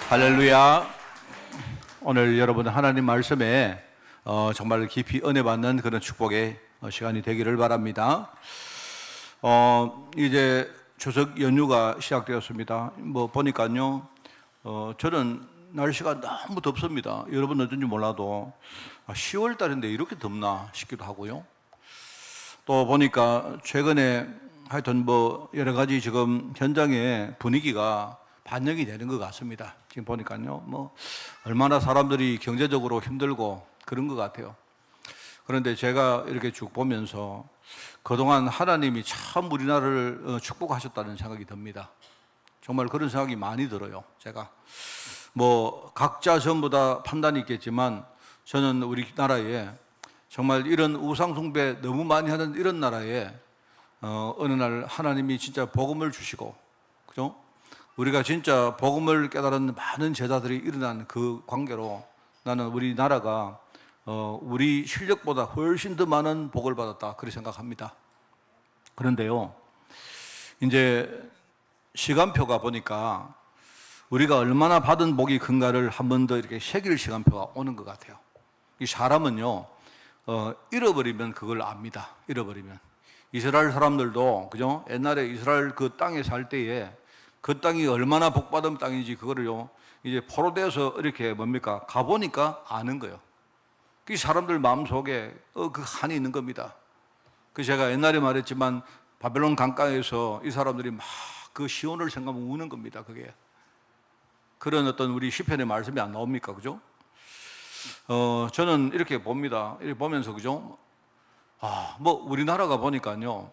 할렐루야. 오늘 여러분 하나님 말씀에 정말 깊이 은혜 받는 그런 축복의 시간이 되기를 바랍니다. 이제 추석 연휴가 시작되었습니다. 보니까요, 저는 날씨가 너무 덥습니다. 여러분 어쩐지 몰라도 10월 달인데 이렇게 덥나 싶기도 하고요. 또 보니까 최근에 하여튼 여러 가지 지금 현장의 분위기가 반영이 되는 것 같습니다. 지금 보니까요, 얼마나 사람들이 경제적으로 힘들고 그런 것 같아요. 그런데 제가 이렇게 쭉 보면서 그동안 하나님이 참 우리나라를 축복하셨다는 생각이 듭니다. 정말 그런 생각이 많이 들어요. 제가 각자 전부 다 판단이 있겠지만 저는 우리나라에 정말 이런 우상숭배 너무 많이 하는 이런 나라에 어느 날 하나님이 진짜 복음을 주시고, 그죠? 우리가 진짜 복음을 깨달은 많은 제자들이 일어난 그 관계로 나는 우리나라가 우리 실력보다 훨씬 더 많은 복을 받았다, 그렇게 생각합니다. 그런데요, 이제 시간표가 보니까 우리가 얼마나 받은 복이 큰가를 한 번 더 이렇게 새길 시간표가 오는 것 같아요. 이 사람은요, 잃어버리면 그걸 압니다. 잃어버리면. 이스라엘 사람들도, 그죠? 옛날에 이스라엘 그 땅에 살 때에 그 땅이 얼마나 복받은 땅인지 그거를요, 이제 포로되어서 이렇게 가보니까 아는 거예요. 그 사람들 마음속에 그 한이 있는 겁니다. 그 제가 옛날에 말했지만 바벨론 강가에서 이 사람들이 막 그 시온을 생각하면 우는 겁니다. 그게. 그런 어떤 우리 시편의 말씀이 안 나옵니까? 그죠? 저는 이렇게 봅니다. 이렇게 보면서, 그죠? 우리나라가 보니까요,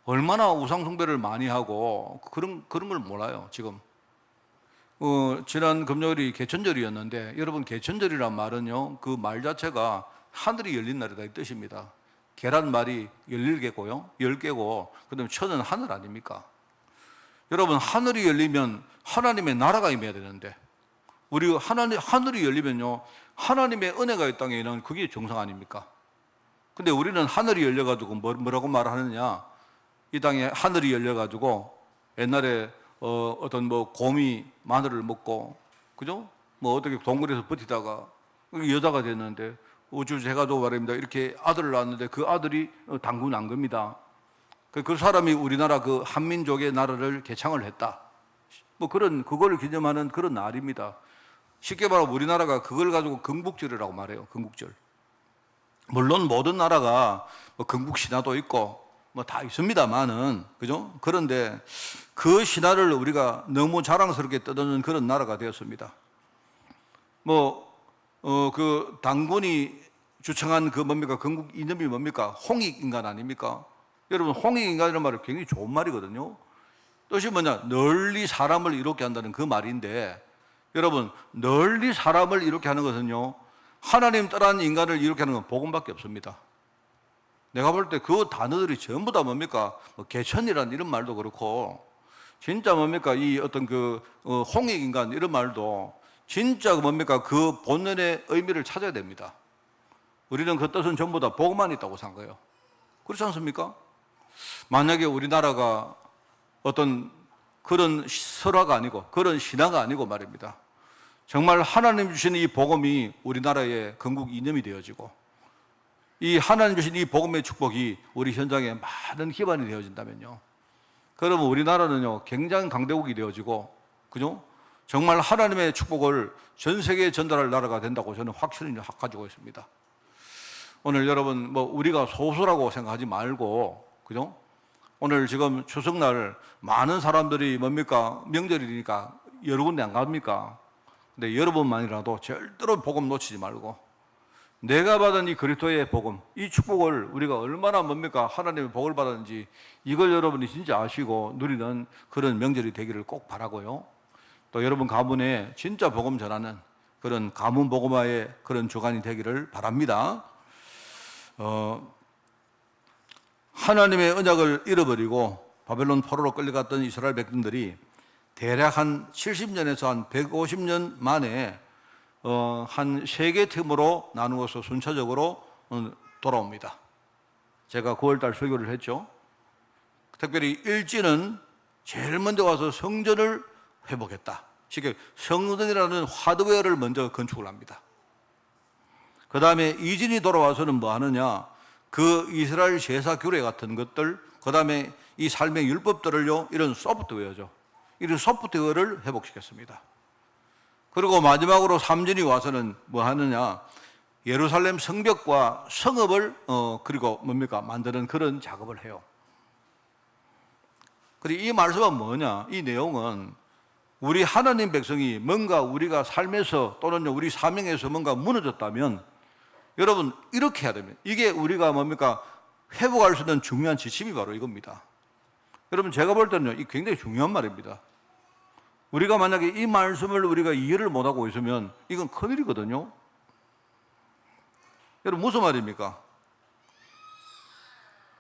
얼마나 우상숭배를 많이 하고 그런 걸 몰라요, 지금. 지난 금요일이 개천절이었는데, 여러분, 개천절이란 말은요, 그 말 자체가 하늘이 열린 날이다, 이 뜻입니다. 계란말이 11개고요, 10개고, 그 다음에 천은 하늘 아닙니까? 여러분, 하늘이 열리면 하나님의 나라가 임해야 되는데, 우리 하늘이 열리면요, 하나님의 은혜가 이 땅에 있는 그게 정상 아닙니까? 근데 우리는 하늘이 열려가지고 뭐라고 말하느냐? 이 땅에 하늘이 열려가지고 옛날에 어떤 곰이 마늘을 먹고, 그죠? 어떻게 동굴에서 버티다가 여자가 됐는데, 우주제가도 말입니다. 이렇게 아들을 낳았는데 그 아들이 당군 난 겁니다. 그 사람이 우리나라 그 한민족의 나라를 개창을 했다. 그걸 기념하는 그런 날입니다. 쉽게 말하면 우리나라가 그걸 가지고 건국절이라고 말해요. 건국절. 물론 모든 나라가 건국 신화도 있고 다 있습니다만은, 그죠? 그런데 그 신화를 우리가 너무 자랑스럽게 떠드는 그런 나라가 되었습니다. 그 당군이 주창한 건국 이념이 뭡니까? 홍익인간 아닙니까? 여러분, 홍익인간이라는 말은 굉장히 좋은 말이거든요. 뜻이 뭐냐? 널리 사람을 이롭게 한다는 그 말인데, 여러분, 널리 사람을 이롭게 하는 것은요, 하나님 따라하는 인간을 이롭게 하는 건 복음밖에 없습니다. 내가 볼 때 그 단어들이 전부 다 개천이라는 이런 말도 그렇고, 진짜 이 어떤 홍익인간 이런 말도 진짜 그 본연의 의미를 찾아야 됩니다. 우리는 그 뜻은 전부 다 복음만 있다고 생각해요. 그렇지 않습니까? 만약에 우리나라가 어떤 그런 설화가 아니고 그런 신화가 아니고 말입니다, 정말 하나님 주신 이 복음이 우리나라의 건국 이념이 되어지고, 이 하나님 주신 이 복음의 축복이 우리 현장에 많은 기반이 되어진다면요, 그러면 우리나라는요, 굉장히 강대국이 되어지고, 그죠? 정말 하나님의 축복을 전 세계에 전달할 나라가 된다고 저는 확신을 가지고 있습니다. 오늘 여러분, 우리가 소수라고 생각하지 말고, 그죠? 오늘 지금 추석날 많은 사람들이 명절이니까 여러 군데 안 갑니까? 근데 여러분만이라도 절대로 복음 놓치지 말고, 내가 받은 이 그리스도의 복음, 이 축복을 우리가 얼마나 하나님의 복을 받았는지 이걸 여러분이 진짜 아시고 누리는 그런 명절이 되기를 꼭 바라고요. 또 여러분 가문에 진짜 복음 전하는 그런 가문 복음화의 그런 주간이 되기를 바랍니다. 하나님의 언약을 잃어버리고 바벨론 포로로 끌려갔던 이스라엘 백성들이 대략 한 70년에서 한 150년 만에 한 3개 틈으로 나누어서 순차적으로 돌아옵니다. 제가 9월달 설교를 했죠. 특별히 일지는 제일 먼저 와서 성전을 회복했다. 쉽게 성전이라는 하드웨어를 먼저 건축을 합니다. 그 다음에 이진이 돌아와서는 뭐 하느냐? 그 이스라엘 제사 규례 같은 것들, 그 다음에 이 삶의 율법들을요, 이런 소프트웨어죠. 이런 소프트웨어를 회복시켰습니다. 그리고 마지막으로 삼진이 와서는 뭐 하느냐? 예루살렘 성벽과 성읍을 그리고 뭡니까? 만드는 그런 작업을 해요. 그리고 이 말씀은 뭐냐? 이 내용은 우리 하나님 백성이 뭔가 우리가 삶에서 또는 우리 사명에서 뭔가 무너졌다면 여러분 이렇게 해야 됩니다. 이게 우리가 뭡니까? 회복할 수 있는 중요한 지침이 바로 이겁니다. 여러분 제가 볼 때는요, 이 굉장히 중요한 말입니다. 우리가 만약에 이 말씀을 우리가 이해를 못하고 있으면 이건 큰일이거든요. 여러분 무슨 말입니까?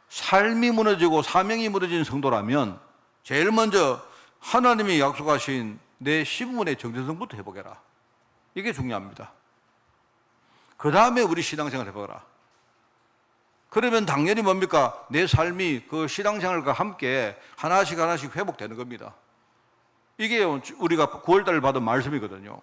삶이 무너지고 사명이 무너진 성도라면 제일 먼저 하나님이 약속하신 내 신분의 정체성부터 회복해라. 이게 중요합니다. 그 다음에 우리 신앙생활 해보라. 그러면 당연히 뭡니까? 내 삶이 그 신앙생활과 함께 하나씩 하나씩 회복되는 겁니다. 이게 우리가 9월달에 받은 말씀이거든요.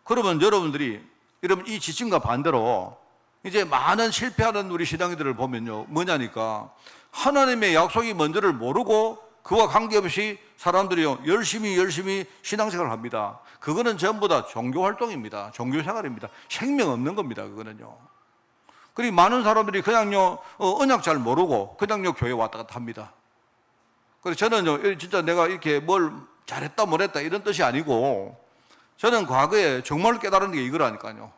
그러면 여러분들이 여러분 이 지침과 반대로 이제 많은 실패하는 우리 신앙인들을 보면요, 뭐냐니까 하나님의 약속이 뭔지를 모르고 그와 관계없이 사람들이요 열심히 신앙생활을 합니다. 그거는 전부 다 종교활동입니다. 종교생활입니다. 생명 없는 겁니다. 그거는요. 그리고 많은 사람들이 그냥요 언약 잘 모르고 그냥요 교회 왔다 갔다 합니다. 그래서 저는요 진짜 내가 이렇게 뭘 잘했다 못했다 이런 뜻이 아니고 저는 과거에 정말 깨달은 게 이거라니까요.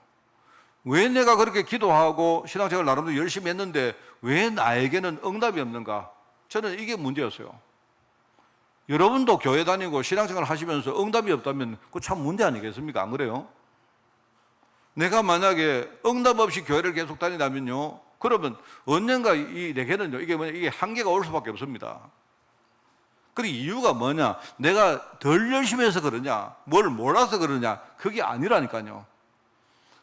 왜 내가 그렇게 기도하고 신앙생활 나름대로 열심히 했는데 왜 나에게는 응답이 없는가? 저는 이게 문제였어요. 여러분도 교회 다니고 신앙생활 하시면서 응답이 없다면 그거 참 문제 아니겠습니까? 안 그래요? 내가 만약에 응답 없이 교회를 계속 다니다면요, 그러면 언젠가 내게는요, 이게 한계가 올 수밖에 없습니다. 그리고 이유가 뭐냐? 내가 덜 열심히 해서 그러냐? 뭘 몰라서 그러냐? 그게 아니라니까요.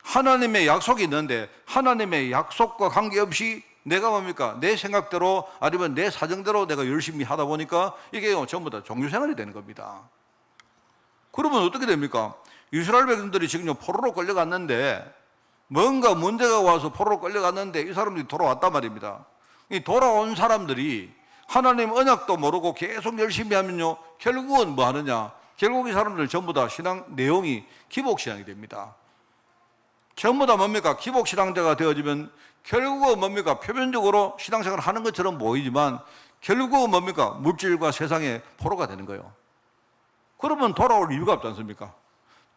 하나님의 약속이 있는데 하나님의 약속과 관계없이 내가 뭡니까? 내 생각대로 아니면 내 사정대로 내가 열심히 하다 보니까 이게 전부 다 종교생활이 되는 겁니다. 그러면 어떻게 됩니까? 이스라엘 백성들이 지금 포로로 끌려갔는데 뭔가 문제가 와서 포로로 끌려갔는데 이 사람들이 돌아왔단 말입니다. 이 돌아온 사람들이 하나님 언약도 모르고 계속 열심히 하면요 결국은 뭐 하느냐? 결국 이 사람들 전부 다 신앙 내용이 기복신앙이 됩니다. 전부 다 뭡니까? 기복신앙자가 되어지면 결국은 뭡니까? 표면적으로 신앙생활을 하는 것처럼 보이지만 결국은 뭡니까? 물질과 세상의 포로가 되는 거예요. 그러면 돌아올 이유가 없지 않습니까?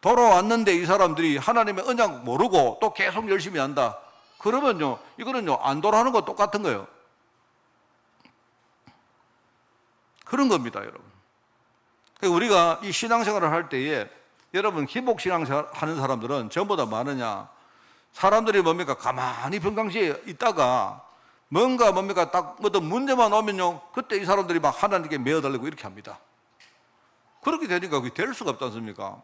돌아왔는데 이 사람들이 하나님의 언약 모르고 또 계속 열심히 한다. 그러면요, 이거는요, 안 돌아오는 거 똑같은 거예요. 그런 겁니다, 여러분. 우리가 이 신앙생활을 할 때에 여러분, 기복신앙생활 하는 사람들은 전부 다 많으냐? 사람들이 뭡니까? 가만히 평상시에 있다가 뭔가 뭡니까? 딱 어떤 문제만 오면요, 그때 이 사람들이 막 하나님께 매어달라고 이렇게 합니다. 그렇게 되니까 그게 될 수가 없지 않습니까?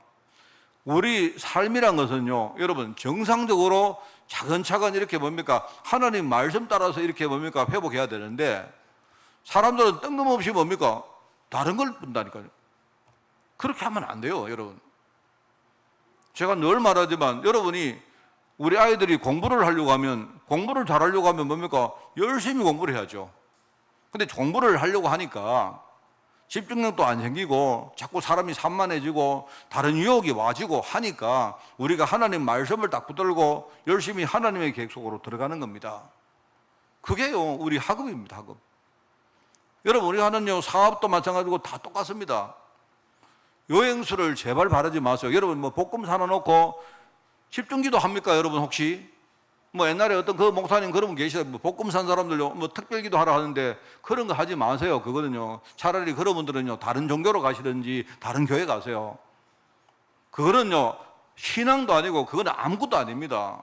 우리 삶이란 것은요, 여러분, 정상적으로 차근차근 이렇게 뭡니까? 하나님 말씀 따라서 이렇게 뭡니까? 회복해야 되는데 사람들은 뜬금없이 뭡니까? 다른 걸 본다니까요. 그렇게 하면 안 돼요, 여러분. 제가 늘 말하지만 여러분이 우리 아이들이 공부를 하려고 하면 공부를 잘하려고 하면 뭡니까? 열심히 공부를 해야죠. 근데 공부를 하려고 하니까 집중력도 안 생기고 자꾸 사람이 산만해지고 다른 유혹이 와지고 하니까 우리가 하나님 말씀을 딱 붙들고 열심히 하나님의 계획 속으로 들어가는 겁니다. 그게요 우리 학업입니다. 학업. 여러분 우리가 하는 사업도 마찬가지고 다 똑같습니다. 요행수를 제발 바라지 마세요. 여러분 뭐 볶음 사놔놓고 집중기도 합니까? 여러분 혹시 뭐 옛날에 어떤 그 목사님 그런 분 계시다. 뭐 볶음 산 사람들요 뭐 특별기도 하라 하는데 그런 거 하지 마세요. 그거는요 차라리 그런 분들은요 다른 종교로 가시든지 다른 교회 가세요. 그거는요 신앙도 아니고 그거는 아무것도 아닙니다.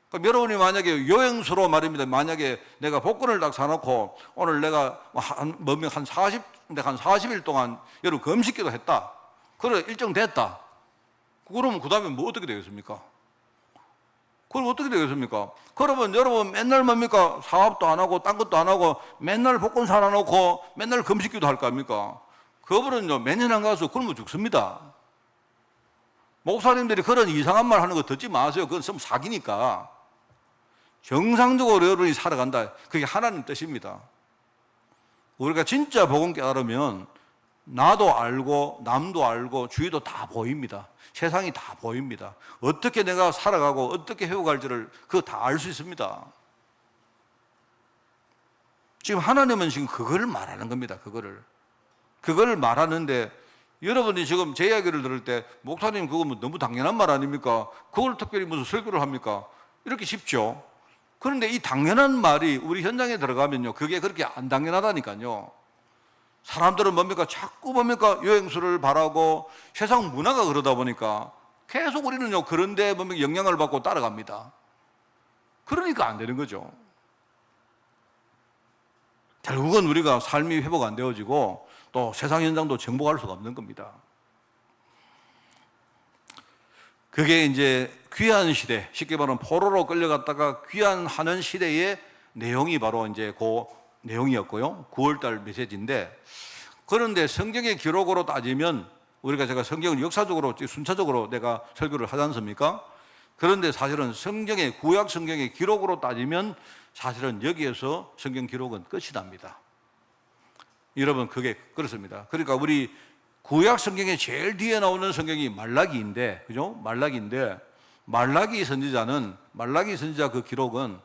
그러니까 여러분이 만약에 여행수로 말입니다. 만약에 내가 복권을 딱 사놓고 오늘 내가 한 40일 동안 여러분 금식기도 했다. 그래 일정 됐다. 그러면 그 다음에 뭐 어떻게 되겠습니까? 그럼 어떻게 되겠습니까? 그러면 여러분 맨날 뭡니까? 사업도 안 하고 딴 것도 안 하고 맨날 복권 사놔놓고 맨날 금식기도 할 거 아닙니까? 그분은요, 매년 안 가서 굶어 죽습니다. 목사님들이 그런 이상한 말 하는 거 듣지 마세요. 그건 좀 사기니까. 정상적으로 여러분이 살아간다. 그게 하나님 뜻입니다. 우리가 진짜 복음 깨달으면 나도 알고 남도 알고 주위도 다 보입니다. 세상이 다 보입니다. 어떻게 내가 살아가고 어떻게 해오갈지를 그거 다 알 수 있습니다. 지금 하나님은 지금 그거를 말하는 겁니다. 그거를 말하는데 여러분이 지금 제 이야기를 들을 때 목사님 그거 뭐 너무 당연한 말 아닙니까? 그걸 특별히 무슨 설교를 합니까? 이렇게 쉽죠. 그런데 이 당연한 말이 우리 현장에 들어가면요, 그게 그렇게 안 당연하다니까요. 사람들은 뭡니까? 자꾸 뭡니까? 여행수를 바라고 세상 문화가 그러다 보니까 계속 우리는요, 그런데 뭡니까? 영향을 받고 따라갑니다. 그러니까 안 되는 거죠. 결국은 우리가 삶이 회복 안 되어지고 또 세상 현장도 정복할 수가 없는 겁니다. 그게 이제 귀한 시대, 쉽게 말하면 포로로 끌려갔다가 귀환하는 시대의 내용이 바로 이제 그 내용이었고요. 9월달 메시지인데, 그런데 성경의 기록으로 따지면 제가 성경을 역사적으로 순차적으로 내가 설교를 하지 않습니까? 그런데 사실은 구약 성경의 기록으로 따지면 사실은 여기에서 성경 기록은 끝이 납니다. 여러분, 그게 그렇습니다. 그러니까 우리 구약 성경의 제일 뒤에 나오는 성경이 말라기인데, 그죠? 말라기 선지자 그 기록은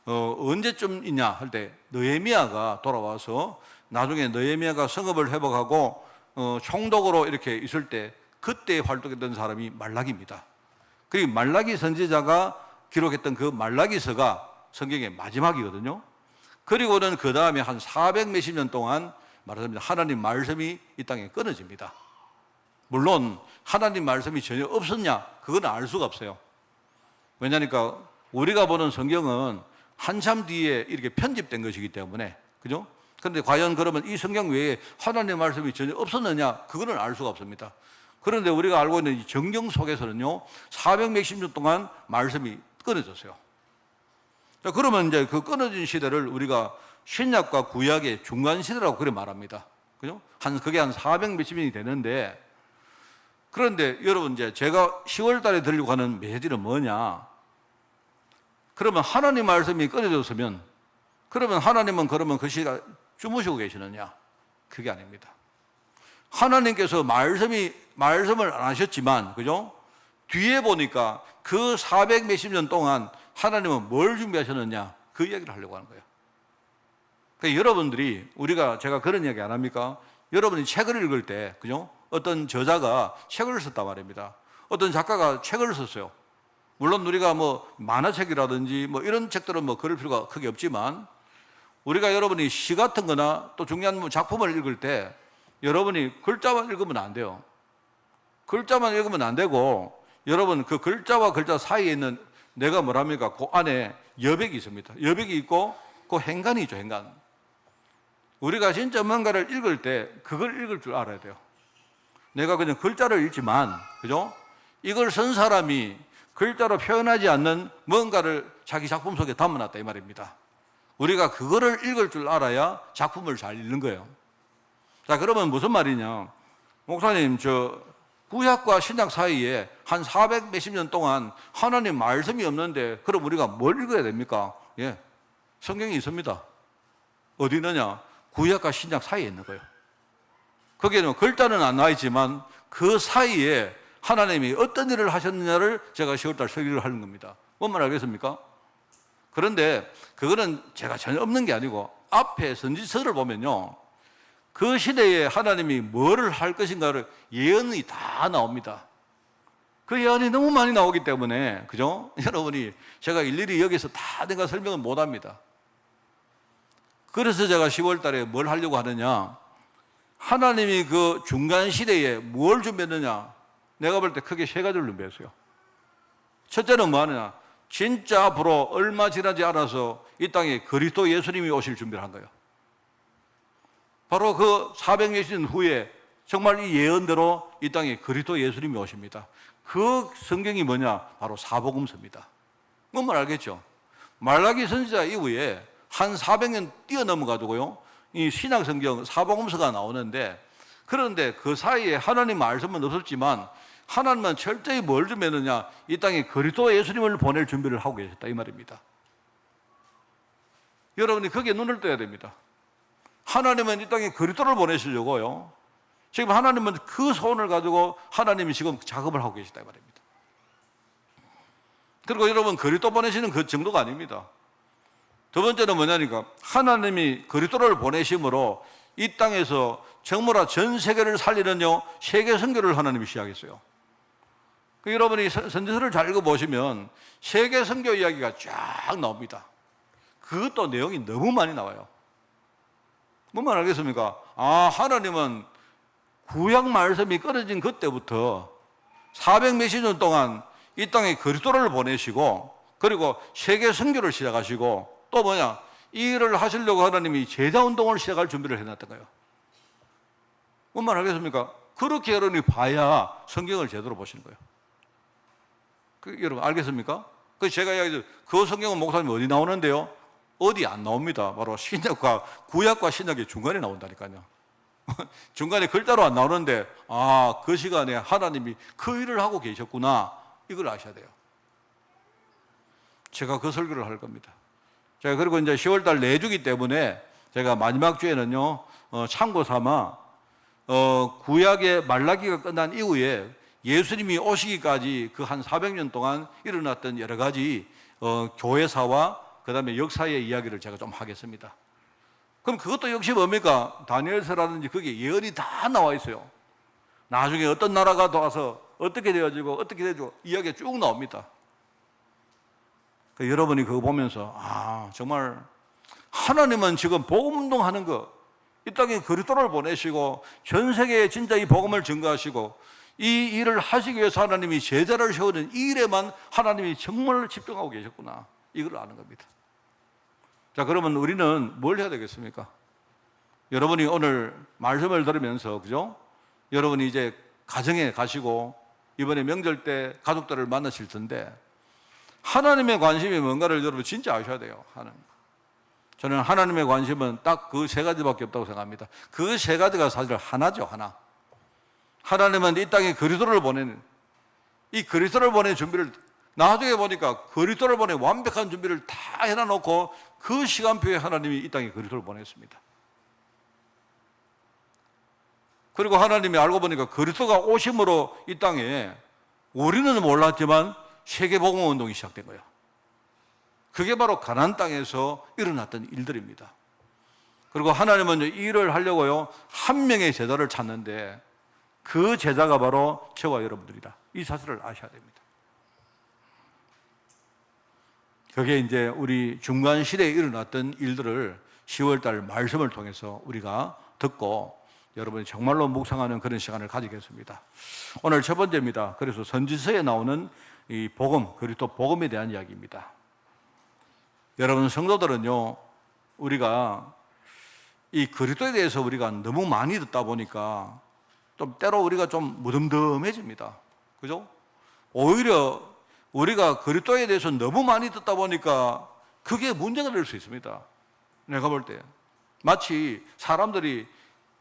언제쯤 있냐 할 때 느헤미야가 돌아와서 나중에 느헤미야가 성읍을 회복하고 총독으로 이렇게 있을 때 그때 활동했던 사람이 말라기입니다. 그리고 말라기 선지자가 기록했던 그 말라기서가 성경의 마지막이거든요. 그리고는 그 다음에 한 400 몇십 년 동안 말하자면 하나님 말씀이 이 땅에 끊어집니다. 물론 하나님 말씀이 전혀 없었냐? 그건 알 수가 없어요. 왜냐니까 우리가 보는 성경은 한참 뒤에 이렇게 편집된 것이기 때문에, 그죠? 그런데 과연 그러면 이 성경 외에 하나님 말씀이 전혀 없었느냐? 그거는 알 수가 없습니다. 그런데 우리가 알고 있는 이 정경 속에서는요, 400 몇십 년 동안 말씀이 끊어졌어요. 자, 그러면 이제 그 끊어진 시대를 우리가 신약과 구약의 중간 시대라고 그래 말합니다. 그죠? 그게 한 400 몇십 년이 되는데, 그런데 여러분, 이제 제가 10월 달에 들려고 하는 메시지는 뭐냐? 그러면 하나님 말씀이 끊어졌으면, 그러면 하나님은 그 시간 주무시고 계시느냐? 그게 아닙니다. 하나님께서 말씀을 안 하셨지만, 그죠? 뒤에 보니까 그 400 몇십 년 동안 하나님은 뭘 준비하셨느냐? 그 이야기를 하려고 하는 거예요. 그러니까 여러분들이, 제가 그런 이야기 안 합니까? 여러분이 책을 읽을 때, 그죠? 어떤 저자가 책을 썼단 말입니다. 어떤 작가가 책을 썼어요. 물론 우리가 만화책이라든지 이런 책들은 그럴 필요가 크게 없지만, 여러분이 시 같은 거나 또 중요한 작품을 읽을 때 여러분이 글자만 읽으면 안 돼요. 글자만 읽으면 안 되고, 여러분 그 글자와 글자 사이에 있는 내가 뭐랍니까? 그 안에 여백이 있습니다. 여백이 있고 그 행간이 있죠, 행간. 우리가 진짜 뭔가를 읽을 때 그걸 읽을 줄 알아야 돼요. 내가 그냥 글자를 읽지만, 그죠? 이걸 쓴 사람이 글자로 표현하지 않는 뭔가를 자기 작품 속에 담아놨다 이 말입니다. 우리가 그거를 읽을 줄 알아야 작품을 잘 읽는 거예요. 자, 그러면 무슨 말이냐? 목사님, 구약과 신약 사이에 한 400 몇십 년 동안 하나님 말씀이 없는데 그럼 우리가 뭘 읽어야 됩니까? 예, 성경이 있습니다. 어디 있느냐? 구약과 신약 사이에 있는 거예요. 거기에는 글자는 안 나와 있지만 그 사이에 하나님이 어떤 일을 하셨느냐를 제가 10월달 설교를 하는 겁니다. 뭔 말 알겠습니까? 그런데 그거는 제가 전혀 없는 게 아니고 앞에 선지서를 보면요, 그 시대에 하나님이 뭐를 할 것인가를 예언이 다 나옵니다. 그 예언이 너무 많이 나오기 때문에, 그죠? 여러분이 제가 일일이 여기서 다 내가 설명을 못 합니다. 그래서 제가 10월 달에 뭘 하려고 하느냐? 하나님이 그 중간 시대에 뭘 준비했느냐? 내가 볼 때 크게 세 가지를 준비했어요. 첫째는 뭐 하느냐? 진짜 앞으로 얼마 지나지 않아서 이 땅에 그리스도 예수님이 오실 준비를 한 거예요. 바로 그 400년 후에 정말 이 예언대로 이 땅에 그리스도 예수님이 오십니다. 그 성경이 뭐냐? 바로 사복음서입니다. 뭔 알겠죠? 말라기 선지자 이후에 한 400년 뛰어넘어 가지고요, 이 신약 성경 사복음서가 나오는데 그런데 그 사이에 하나님 말씀은 없었지만 하나님은 철저히 뭘 준비했느냐? 이 땅에 그리스도 예수님을 보낼 준비를 하고 계셨다 이 말입니다. 여러분이 거기에 눈을 떠야 됩니다. 하나님은 이 땅에 그리스도를 보내시려고요. 지금 하나님은 그 소원을 가지고 하나님이 지금 작업을 하고 계시다 이 말입니다. 그리고 여러분 그리스도 보내시는 그 정도가 아닙니다. 두 번째는 뭐냐니까 하나님이 그리스도를 보내심으로 이 땅에서 정말 전 세계를 살리는요 세계 선교를 하나님이 시작했어요. 여러분이 선지서를 잘 읽어보시면 세계 선교 이야기가 쫙 나옵니다. 그것도 내용이 너무 많이 나와요. 뭔 말 알겠습니까? 하나님은 구약 말씀이 끊어진 그때부터 400 몇십 년 동안 이 땅에 그리스도를 보내시고 그리고 세계 선교를 시작하시고 또 뭐냐? 이 일을 하시려고 하나님이 제자운동을 시작할 준비를 해놨던 거예요. 뭔 말 알겠습니까? 그렇게 여러분이 봐야 성경을 제대로 보시는 거예요. 여러분 알겠습니까? 제가 이야기했죠. 그 성경은 목사님 어디 나오는데요? 어디 안 나옵니다. 바로 신약과 구약과 신약의 중간에 나온다니까요. 중간에 글자로 안 나오는데 그 시간에 하나님이 그 일을 하고 계셨구나 이걸 아셔야 돼요. 제가 그 설교를 할 겁니다. 제가 그리고 이제 10월달 내주기 때문에 제가 마지막 주에는요 참고 삼아 구약의 말라기가 끝난 이후에 예수님이 오시기까지 그 한 400년 동안 일어났던 여러 가지 교회사와 그 다음에 역사의 이야기를 제가 좀 하겠습니다. 그럼 그것도 역시 뭡니까? 다니엘서라든지 거기에 예언이 다 나와 있어요. 나중에 어떤 나라가 와서 어떻게 되어지고 어떻게 되고 이야기가 쭉 나옵니다. 여러분이 그거 보면서 정말 하나님은 지금 복음운동하는 거 이 땅에 그리스도를 보내시고 전 세계에 진짜 이 복음을 증거하시고 이 일을 하시기 위해서 하나님이 제자를 세우는 이 일에만 하나님이 정말 집중하고 계셨구나 이걸 아는 겁니다. 자, 그러면 우리는 뭘 해야 되겠습니까? 여러분이 오늘 말씀을 들으면서 그죠? 여러분이 이제 가정에 가시고 이번에 명절 때 가족들을 만나실 텐데 하나님의 관심이 뭔가를 여러분 진짜 아셔야 돼요. 저는 하나님의 관심은 딱 그 세 가지밖에 없다고 생각합니다. 그 세 가지가 사실 하나죠, 하나. 하나님은 이 땅에 그리스도를 보내는 이 그리스도를 보내는 준비를 나중에 보니까 그리스도를 보내 완벽한 준비를 다 해놔놓고 그 시간표에 하나님이 이 땅에 그리스도를 보냈습니다. 그리고 하나님이 알고 보니까 그리스도가 오심으로 이 땅에 우리는 몰랐지만 세계복음 운동이 시작된 거예요. 그게 바로 가나안 땅에서 일어났던 일들입니다. 그리고 하나님은 이 일을 하려고요 한 명의 제자를 찾는데 그 제자가 바로 저와 여러분들이다. 이 사실을 아셔야 됩니다. 그게 이제 우리 중간 시대에 일어났던 일들을 10월달 말씀을 통해서 우리가 듣고 여러분이 정말로 묵상하는 그런 시간을 가지겠습니다. 오늘 첫 번째입니다. 그래서 선지서에 나오는 이 복음, 그리스도 복음에 대한 이야기입니다. 여러분 성도들은요, 우리가 이 그리스도에 대해서 우리가 너무 많이 듣다 보니까 좀 때로 우리가 좀 무덤덤해집니다. 그죠? 오히려 우리가 그리스도에 대해서 너무 많이 듣다 보니까 그게 문제가 될 수 있습니다. 내가 볼 때 마치 사람들이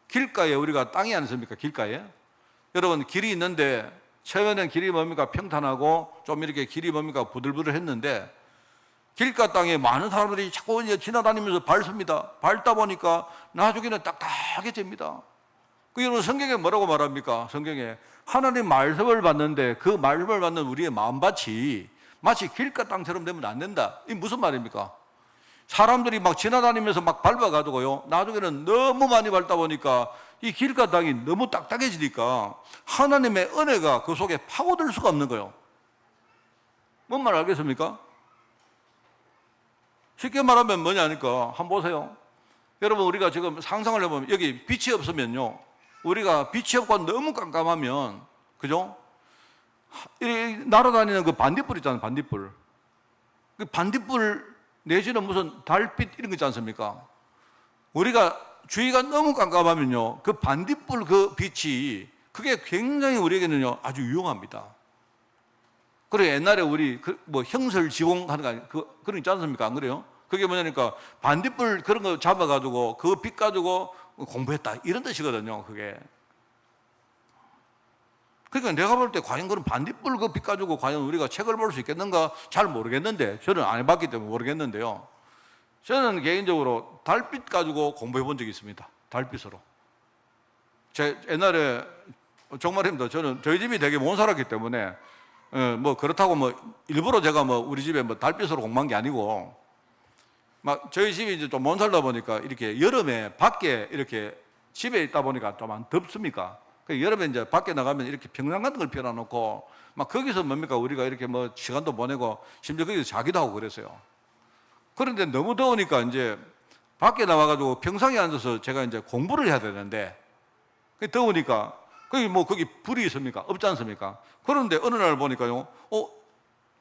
길가에 우리가 땅이 않습니까? 길가에 여러분 길이 있는데 처음에는 길이 뭡니까? 평탄하고 좀 이렇게 길이 뭡니까? 부들부들했는데 길가 땅에 많은 사람들이 자꾸 이제 지나다니면서 밟습니다. 밟다 보니까 나중에는 딱딱해집니다. 그 여러분 성경에 뭐라고 말합니까? 성경에 하나님 말씀을 받는데 그 말씀을 받는 우리의 마음밭이 마치 길가 땅처럼 되면 안 된다. 이게 무슨 말입니까? 사람들이 막 지나다니면서 막 밟아가지고요. 나중에는 너무 많이 밟다 보니까 이 길가 땅이 너무 딱딱해지니까 하나님의 은혜가 그 속에 파고들 수가 없는 거예요. 뭔 말 알겠습니까? 쉽게 말하면 뭐냐니까 한번 보세요. 여러분 우리가 지금 상상을 해보면 여기 빛이 없으면요, 우리가 빛이 없고 너무 깜깜하면 그죠? 이 날아다니는 그 반딧불 있잖아요. 반딧불. 그 반딧불 내지는 무슨 달빛 이런 거 있지 않습니까? 우리가 주위가 너무 깜깜하면요, 그 반딧불 그 빛이 그게 굉장히 우리에게는요 아주 유용합니다. 그리고 옛날에 우리 뭐 형설지공 하는 거 아니 그런 있지 않습니까? 안 그래요? 그게 뭐냐니까 반딧불 그런 거 잡아가지고 그 빛 가지고 공부했다 이런 뜻이거든요. 그게 그러니까 내가 볼 때 과연 그런 반딧불 그 빛 가지고 과연 우리가 책을 볼 수 있겠는가 잘 모르겠는데, 저는 안 해봤기 때문에 모르겠는데요. 저는 개인적으로 달빛 가지고 공부해 본 적이 있습니다. 달빛으로. 제 옛날에 정말입니다. 저는 저희 집이 되게 못 살았기 때문에 뭐 그렇다고 뭐 일부러 제가 뭐 우리 집에 뭐 달빛으로 공부한 게 아니고, 막 저희 집이 이제 좀 못 살다 보니까 이렇게 여름에 밖에 이렇게 집에 있다 보니까 좀 안 덥습니까? 여름에 이제 밖에 나가면 이렇게 평상 같은 걸 펴놔놓고 막 거기서 뭡니까 우리가 이렇게 뭐 시간도 보내고 심지어 거기서 자기도 하고 그랬어요. 그런데 너무 더우니까 이제 밖에 나와가지고 평상에 앉아서 제가 이제 공부를 해야 되는데, 더우니까 거기 뭐 거기 불이 있습니까? 없지 않습니까? 그런데 어느 날 보니까요,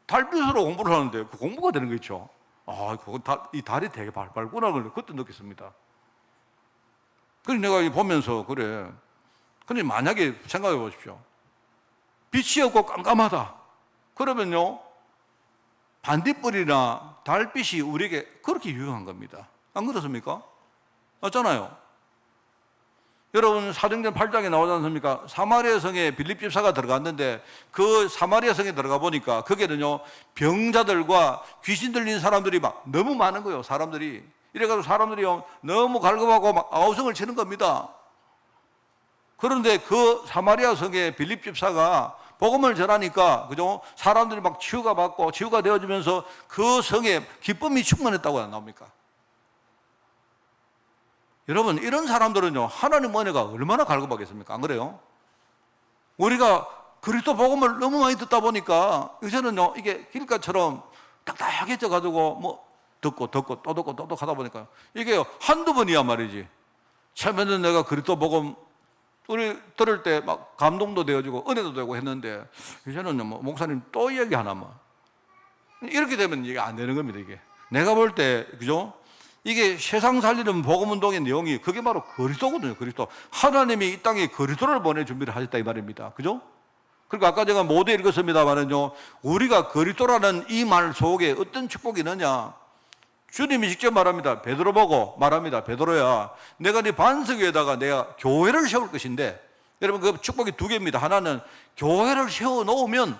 달빛으로 공부를 하는데 그 공부가 되는 거 있죠. 아, 이 달이 되게 밝구나 그걸 그때 느꼈습니다. 그래서 내가 보면서 그래. 근데 만약에 생각해 보십시오. 빛이 없고 깜깜하다. 그러면요, 반딧불이나 달빛이 우리에게 그렇게 유용한 겁니다. 안 그렇습니까? 맞잖아요. 여러분 사도행전 8장에 나오지 않습니까? 사마리아 성에 빌립 집사가 들어갔는데 그 사마리아 성에 들어가 보니까 거기에는요, 병자들과 귀신 들린 사람들이 막 너무 많은 거예요. 사람들이. 이래가지고 사람들이요, 너무 갈급하고 막 아우성을 치는 겁니다. 그런데 그 사마리아 성에 빌립 집사가 복음을 전하니까, 그죠? 사람들이 막 치유가 받고 치유가 되어지면서 그 성에 기쁨이 충만했다고 나옵니까? 여러분, 이런 사람들은요, 하나님 은혜가 얼마나 갈급하겠습니까? 안 그래요? 우리가 그리스도 복음을 너무 많이 듣다 보니까 요새는요, 이게 길가처럼 딱딱해져 가지고 뭐 듣고 또 듣고 하다 보니까 이게 한두 번이야 말이지. 처음에는 내가 그리스도 복음 우리 들을 때 막 감동도 되어지고 은혜도 되고 했는데, 이제는 뭐 목사님 또 이야기 하나만. 이렇게 되면 이게 안 되는 겁니다. 이게 내가 볼 때, 그죠? 이게 세상 살리는 복음 운동의 내용이 그게 바로 그리스도거든요. 그리스도. 하나님이 이 땅에 그리스도를 보내 준비를 하셨다 이 말입니다. 그죠? 그리고 아까 제가 모두 읽었습니다만은요, 우리가 그리스도라는 이 말 속에 어떤 축복이 있느냐? 주님이 직접 말합니다. 베드로 보고 말합니다. 베드로야, 내가 네 반석 위에다가 내가 교회를 세울 것인데, 여러분 그 축복이 두 개입니다. 하나는 교회를 세워 놓으면,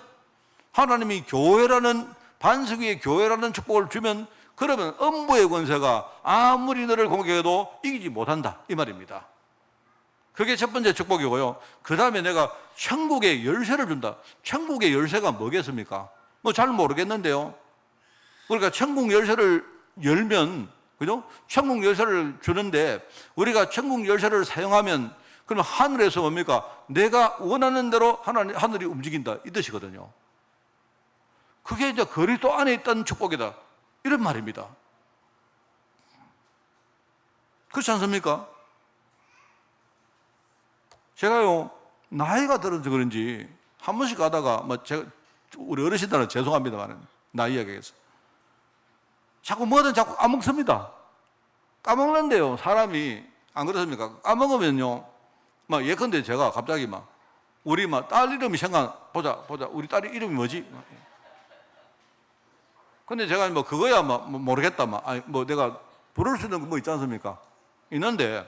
하나님이 교회라는 반석 위에 교회라는 축복을 주면, 그러면 음부의 권세가 아무리 너를 공격해도 이기지 못한다 이 말입니다. 그게 첫 번째 축복이고요. 그 다음에 내가 천국의 열쇠를 준다. 천국의 열쇠가 뭐겠습니까? 뭐 잘 모르겠는데요, 우리가 천국 열쇠를 열면, 그죠? 천국 열쇠를 주는데 우리가 천국 열쇠를 사용하면, 그러면 하늘에서 뭡니까? 내가 원하는 대로 하늘이 움직인다 이 뜻이거든요. 그게 이제 그리스도 안에 있다는 축복이다 이런 말입니다. 그렇지 않습니까? 제가요, 나이가 들어서 그런지 한 번씩 가다가 뭐 제가 우리 어르신들은 죄송합니다만 나이 이야기해서 자꾸 뭐든 자꾸 까먹습니다. 까먹는데요, 사람이. 안 그렇습니까? 까먹으면요, 막 예컨대 제가 갑자기 막 우리 막 딸 이름이 보자 우리 딸이 이름이 뭐지? 근데 제가 뭐 그거야 뭐 모르겠다 아니 뭐 내가 부를 수 있는 거 뭐 있지 않습니까? 있는데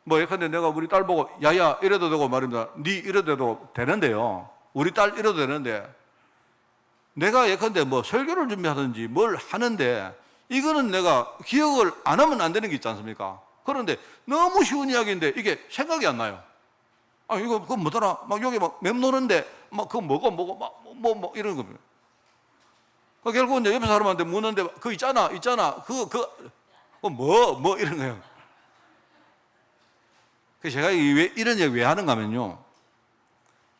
뭐 예컨대 내가 우리 딸 보고 야야 이래도 되고 말입니다. 니 이래도 되는데요, 우리 딸 이래도 되는데, 내가 예컨대 뭐 설교를 준비하든지 뭘 하는데 이거는 내가 기억을 안 하면 안 되는 게 있지 않습니까? 그런데 너무 쉬운 이야기인데 이게 생각이 안 나요. 아 이거 그거 뭐더라? 막 여기 막 맴도는데 막 그거 뭐고 뭐 이런 겁니다. 결국은 이제 옆에 사람한테 묻는데 그거 있잖아 뭐 이런 거예요. 그래서 제가 이런 얘기 왜 하는가 하면요,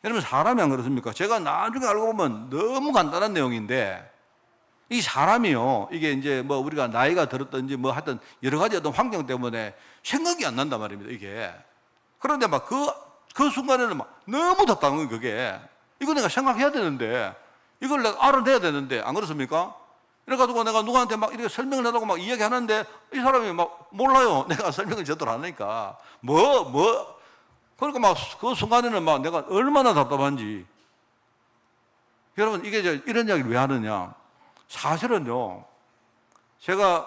여러분 사람이 안 그렇습니까? 제가 나중에 알고 보면 너무 간단한 내용인데, 이 사람이요, 이게 이제 뭐 우리가 나이가 들었든지 뭐 하여튼 여러 가지 어떤 환경 때문에 생각이 안 난단 말입니다, 이게. 그런데 막 그 순간에는 막 너무 답답한 거예요, 그게. 이거 내가 생각해야 되는데, 이걸 내가 알아내야 되는데, 안 그렇습니까? 그래가지고 내가 누구한테 막 이렇게 설명을 하다고 막 이야기 하는데, 이 사람이 막 몰라요. 내가 설명을 제대로 안 하니까. 그러니까 막 그 순간에는 막 내가 얼마나 답답한지. 여러분, 이게 이런 이야기를 왜 하느냐? 사실은요,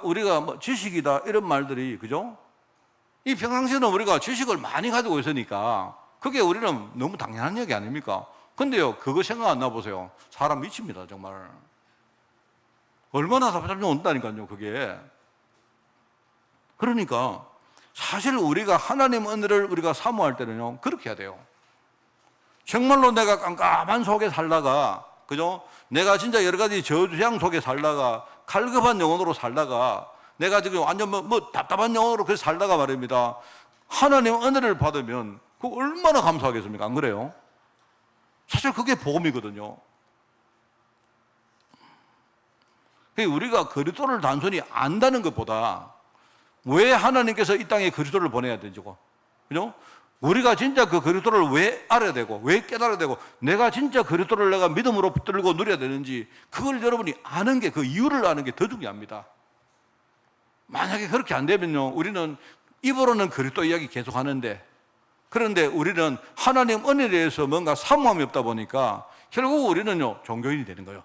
우리가 뭐 지식이다 이런 말들이, 그죠? 이 평상시에는 우리가 지식을 많이 가지고 있으니까 그게 우리는 너무 당연한 얘기 아닙니까? 근데요, 그거 생각 안 나보세요. 사람 미칩니다, 정말. 얼마나 답답해 온다니까요, 그게. 그러니까 사실 우리가 하나님 은혜를 우리가 사모할 때는요, 그렇게 해야 돼요. 정말로 내가 깜깜한 속에 살다가, 그죠? 내가 진짜 여러 가지 저주향 속에 살다가, 갈급한 영혼으로 살다가, 내가 지금 완전 답답한 영혼으로 그렇게 살다가 말입니다. 하나님 은혜를 받으면 그 얼마나 감사하겠습니까? 안 그래요? 사실 그게 복음이거든요. 우리가 그리스도를 단순히 안다는 것보다 왜 하나님께서 이 땅에 그리스도를 보내야 되죠? 그죠? 우리가 진짜 그 그리스도를 왜 알아야 되고, 왜 깨달아야 되고, 내가 진짜 그리스도를 내가 믿음으로 붙들고 누려야 되는지, 그걸 여러분이 아는 게, 그 이유를 아는 게 더 중요합니다. 만약에 그렇게 안 되면요, 우리는 입으로는 그리스도 이야기 계속 하는데, 그런데 우리는 하나님 은혜에 대해서 뭔가 사모함이 없다 보니까 결국 우리는요, 종교인이 되는 거예요.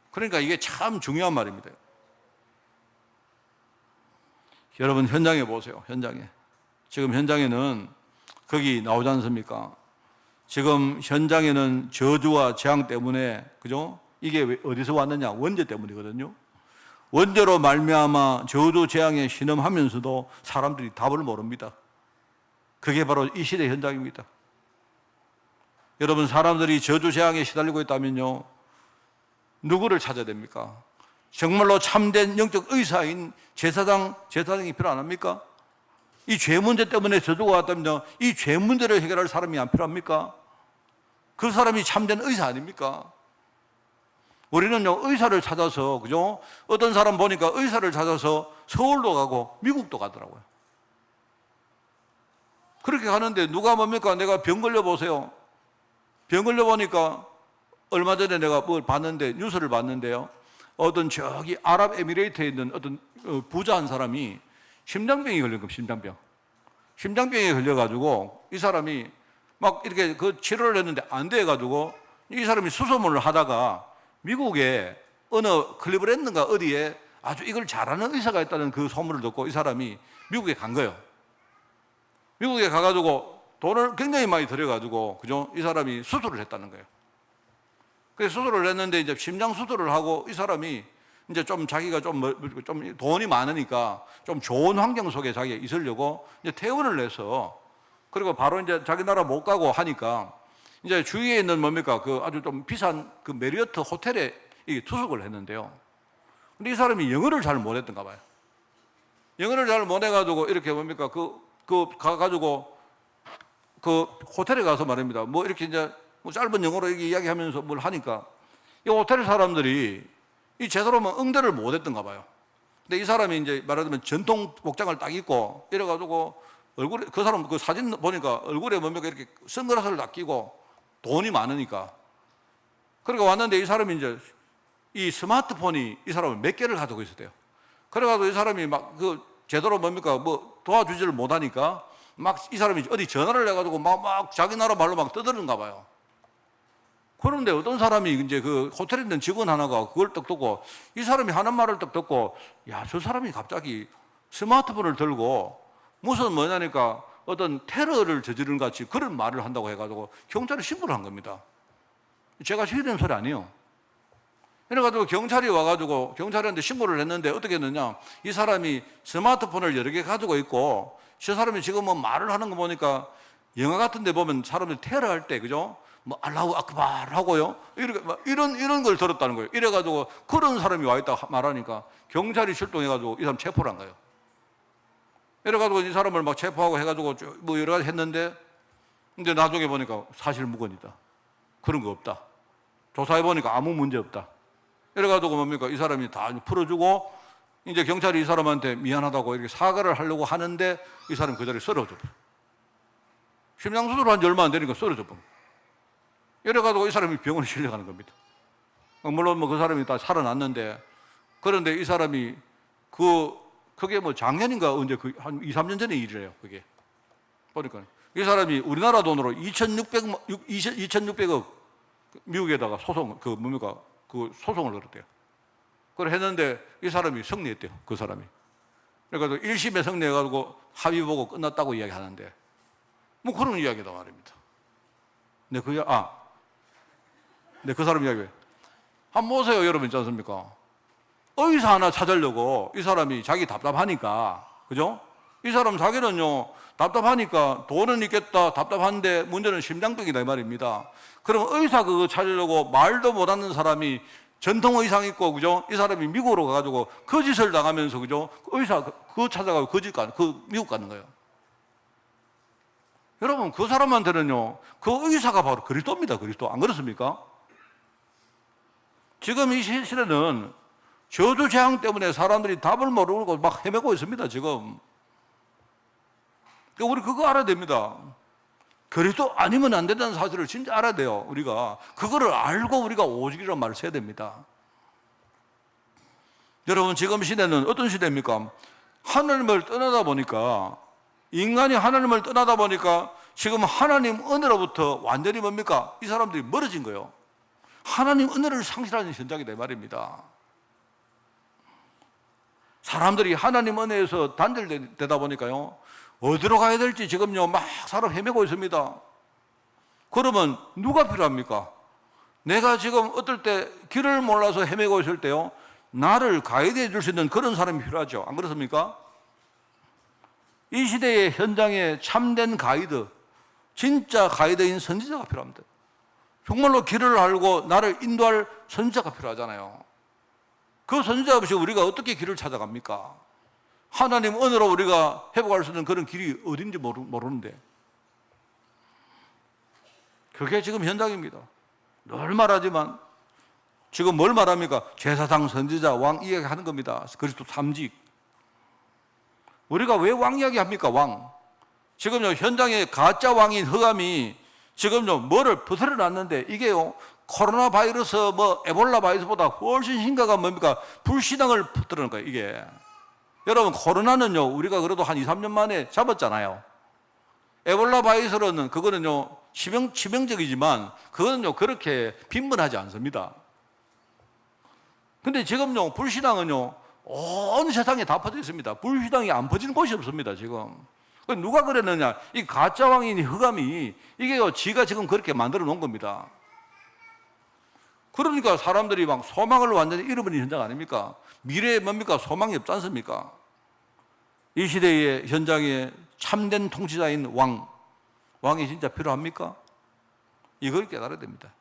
그러니까 이게 참 중요한 말입니다. 여러분 현장에 보세요. 현장에. 지금 현장에는 거기 나오지 않습니까? 지금 현장에는 저주와 재앙 때문에, 그죠? 이게 왜 어디서 왔느냐? 원죄 때문이거든요. 원죄로 말미암아 저주 재앙에 신음하면서도 사람들이 답을 모릅니다. 그게 바로 이 시대 현장입니다. 여러분, 사람들이 저주 재앙에 시달리고 있다면요, 누구를 찾아야 됩니까? 정말로 참된 영적 의사인 제사장이 필요 안 합니까? 이 죄 문제 때문에 저주가 왔다면요, 이 죄 문제를 해결할 사람이 안 필요합니까? 그 사람이 참된 의사 아닙니까? 우리는요, 의사를 찾아서, 그죠? 어떤 사람 보니까 의사를 찾아서 서울도 가고 미국도 가더라고요. 그렇게 가는데 누가 뭡니까? 내가 병 걸려보세요. 병 걸려보니까 얼마 전에 내가 뭘 봤는데, 뉴스를 봤는데요, 어떤 저기 아랍에미레이트에 있는 어떤 부자 한 사람이 심장병이 걸린 겁니다. 심장병에 걸려가지고 이 사람이 막 이렇게 그 치료를 했는데 안 돼가지고 이 사람이 수소문을 하다가 미국에 어느 클리브랜드인가 어디에 아주 이걸 잘하는 의사가 있다는 그 소문을 듣고 이 사람이 미국에 간 거예요. 미국에 가가지고 돈을 굉장히 많이 들여가지고, 그죠? 이 사람이 수술을 했다는 거예요. 그래서 수술을 했는데 이제 심장 수술을 하고 이 사람이 이제 좀 자기가 좀 돈이 많으니까 좀 좋은 환경 속에 자기가 있으려고 이제 퇴원을 해서, 그리고 바로 이제 자기 나라 못 가고 하니까 이제 주위에 있는 뭡니까? 그 아주 좀 비싼 그 메리어트 호텔에 이 투숙을 했는데요. 근데 이 사람이 영어를 잘 못했던가 봐요. 영어를 잘 못해가지고 이렇게 뭡니까? 가가지고 그 호텔에 가서 말입니다. 뭐 이렇게 이제 뭐 짧은 영어로 이야기하면서 뭘 하니까 이 호텔 사람들이 이 제대로 응대를 못했던가 봐요. 근데 이 사람이 이제 말하자면 전통 복장을 딱 입고 이래가지고 얼굴에, 그 사람 그 사진 보니까 얼굴에 뭡니까? 이렇게 선글라스를 딱 끼고 돈이 많으니까. 그러니까 왔는데 이 사람이 이제 이 스마트폰이 이 사람을 몇 개를 가지고 있었대요. 그래가지고 이 사람이 막 그 제대로 뭡니까? 뭐 도와주지를 못하니까 막 이 사람이 어디 전화를 해가지고 막 자기 나라 말로 막 떠드는가 봐요. 그런데 어떤 사람이 이제 그 호텔에 있는 직원 하나가 그걸 딱 듣고, 이 사람이 하는 말을 딱 듣고, 야, 저 사람이 갑자기 스마트폰을 들고 무슨 뭐냐니까 어떤 테러를 저지르는 같이 그런 말을 한다고 해가지고 경찰에 신고를 한 겁니다. 제가 시키는 소리 아니에요. 이래가지고 경찰이 와가지고 경찰한테 신고를 했는데 어떻게 했느냐, 이 사람이 스마트폰을 여러 개 가지고 있고, 저 사람이 지금 뭐 말을 하는 거 보니까 영화 같은 데 보면 사람들 테러할 때, 그죠? 뭐 알라후 아크발 하고요, 이렇게 이런 걸 들었다는 거예요. 이래가지고 그런 사람이 와 있다 말하니까 경찰이 출동해가지고 이 사람 체포를 한 거예요. 이래가지고 이 사람을 막 체포하고 해가지고 뭐 여러 가지 했는데, 근데 나중에 보니까 사실 무근이다. 그런 거 없다. 조사해 보니까 아무 문제 없다. 이래가지고 뭡니까? 이 사람이 다 풀어주고 이제 경찰이 이 사람한테 미안하다고 이렇게 사과를 하려고 하는데 이 사람이 그 자리에 쓰러져 버려. 심장수술을 한 지 얼마 안 되니까 쓰러져 버려. 이래가지고 이 사람이 병원에 실려가는 겁니다. 물론 뭐 그 사람이 다 살아났는데, 그런데 이 사람이 그게 뭐 작년인가 언제 한 2, 3년 전의 일이래요. 그게 보니까 이 사람이 우리나라 돈으로 2,600억 미국에다가 소송을 걸었대요. 그걸 했는데 이 사람이 승리했대요. 그 사람이. 그래가지고 1심에 승리해가지고 합의 보고 끝났다고 이야기하는데, 뭐 그런 이야기다 말입니다. 그 사람 이야기. 한번 보세요, 여러분, 있지 않습니까? 의사 하나 찾으려고 이 사람이 자기 답답하니까, 그죠? 이 사람 자기는요, 답답하니까 돈은 있겠다, 답답한데 문제는 심장병이다, 이 말입니다. 그럼 의사 그거 찾으려고 말도 못하는 사람이 전통 의상 입고, 그죠? 이 사람이 미국으로 가가지고 거짓을 당하면서, 그죠? 의사 그거 찾아가고 미국 가는 거예요. 여러분, 그 사람한테는요, 그 의사가 바로 그리스도입니다, 그리스도. 안 그렇습니까? 지금 이 시대는 저주재앙 때문에 사람들이 답을 모르고 막 헤매고 있습니다, 지금. 우리 그거 알아야 됩니다. 그리스도 아니면 안 된다는 사실을 진짜 알아야 돼요, 우리가. 그거를 알고 우리가 오직이라는 말을 써야 됩니다. 여러분, 지금 시대는 어떤 시대입니까? 하나님을 떠나다 보니까, 인간이 하나님을 떠나다 보니까 지금 하나님 은혜로부터 완전히 뭡니까? 이 사람들이 멀어진 거예요. 하나님 은혜를 상실하는 현장이다, 이 말입니다. 사람들이 하나님 은혜에서 단절되다 보니까요, 어디로 가야 될지 지금요, 막 사람 헤매고 있습니다. 그러면 누가 필요합니까? 내가 지금 어떨 때 길을 몰라서 헤매고 있을 때요, 나를 가이드해 줄 수 있는 그런 사람이 필요하죠. 안 그렇습니까? 이 시대의 현장에 참된 가이드, 진짜 가이드인 선지자가 필요합니다. 정말로 길을 알고 나를 인도할 선지자가 필요하잖아요. 그 선지자 없이 우리가 어떻게 길을 찾아갑니까? 하나님 은혜로 우리가 회복할 수 있는 그런 길이 어딘지 모르는데. 그게 지금 현장입니다. 늘 말하지만 지금 뭘 말합니까? 제사장, 선지자, 왕 이야기 하는 겁니다. 그리스도 삼직. 우리가 왜 왕 이야기 합니까? 왕. 지금요, 현장에 가짜 왕인 흑암이 지금요, 뭐를 부스러 놨는데 이게요, 코로나 바이러스, 에볼라 바이러스보다 훨씬 심각한 뭡니까? 불신앙을 붙들어는 거예요, 이게. 여러분, 코로나는요, 우리가 그래도 한 2, 3년 만에 잡았잖아요. 에볼라 바이러스는 그거는요, 치명적이지만 그거는요, 그렇게 빈번하지 않습니다. 근데 지금요, 불신앙은요, 온 세상에 다 퍼져 있습니다. 불신앙이 안 퍼지는 곳이 없습니다, 지금. 누가 그랬느냐? 이 가짜 왕인 흑암이 이게요, 지가 지금 그렇게 만들어 놓은 겁니다. 그러니까 사람들이 막 소망을 완전히 잃어버린 현장 아닙니까? 미래에 뭡니까? 소망이 없지 않습니까? 이 시대의 현장에 참된 통치자인 왕이 진짜 필요합니까? 이걸 깨달아야 됩니다.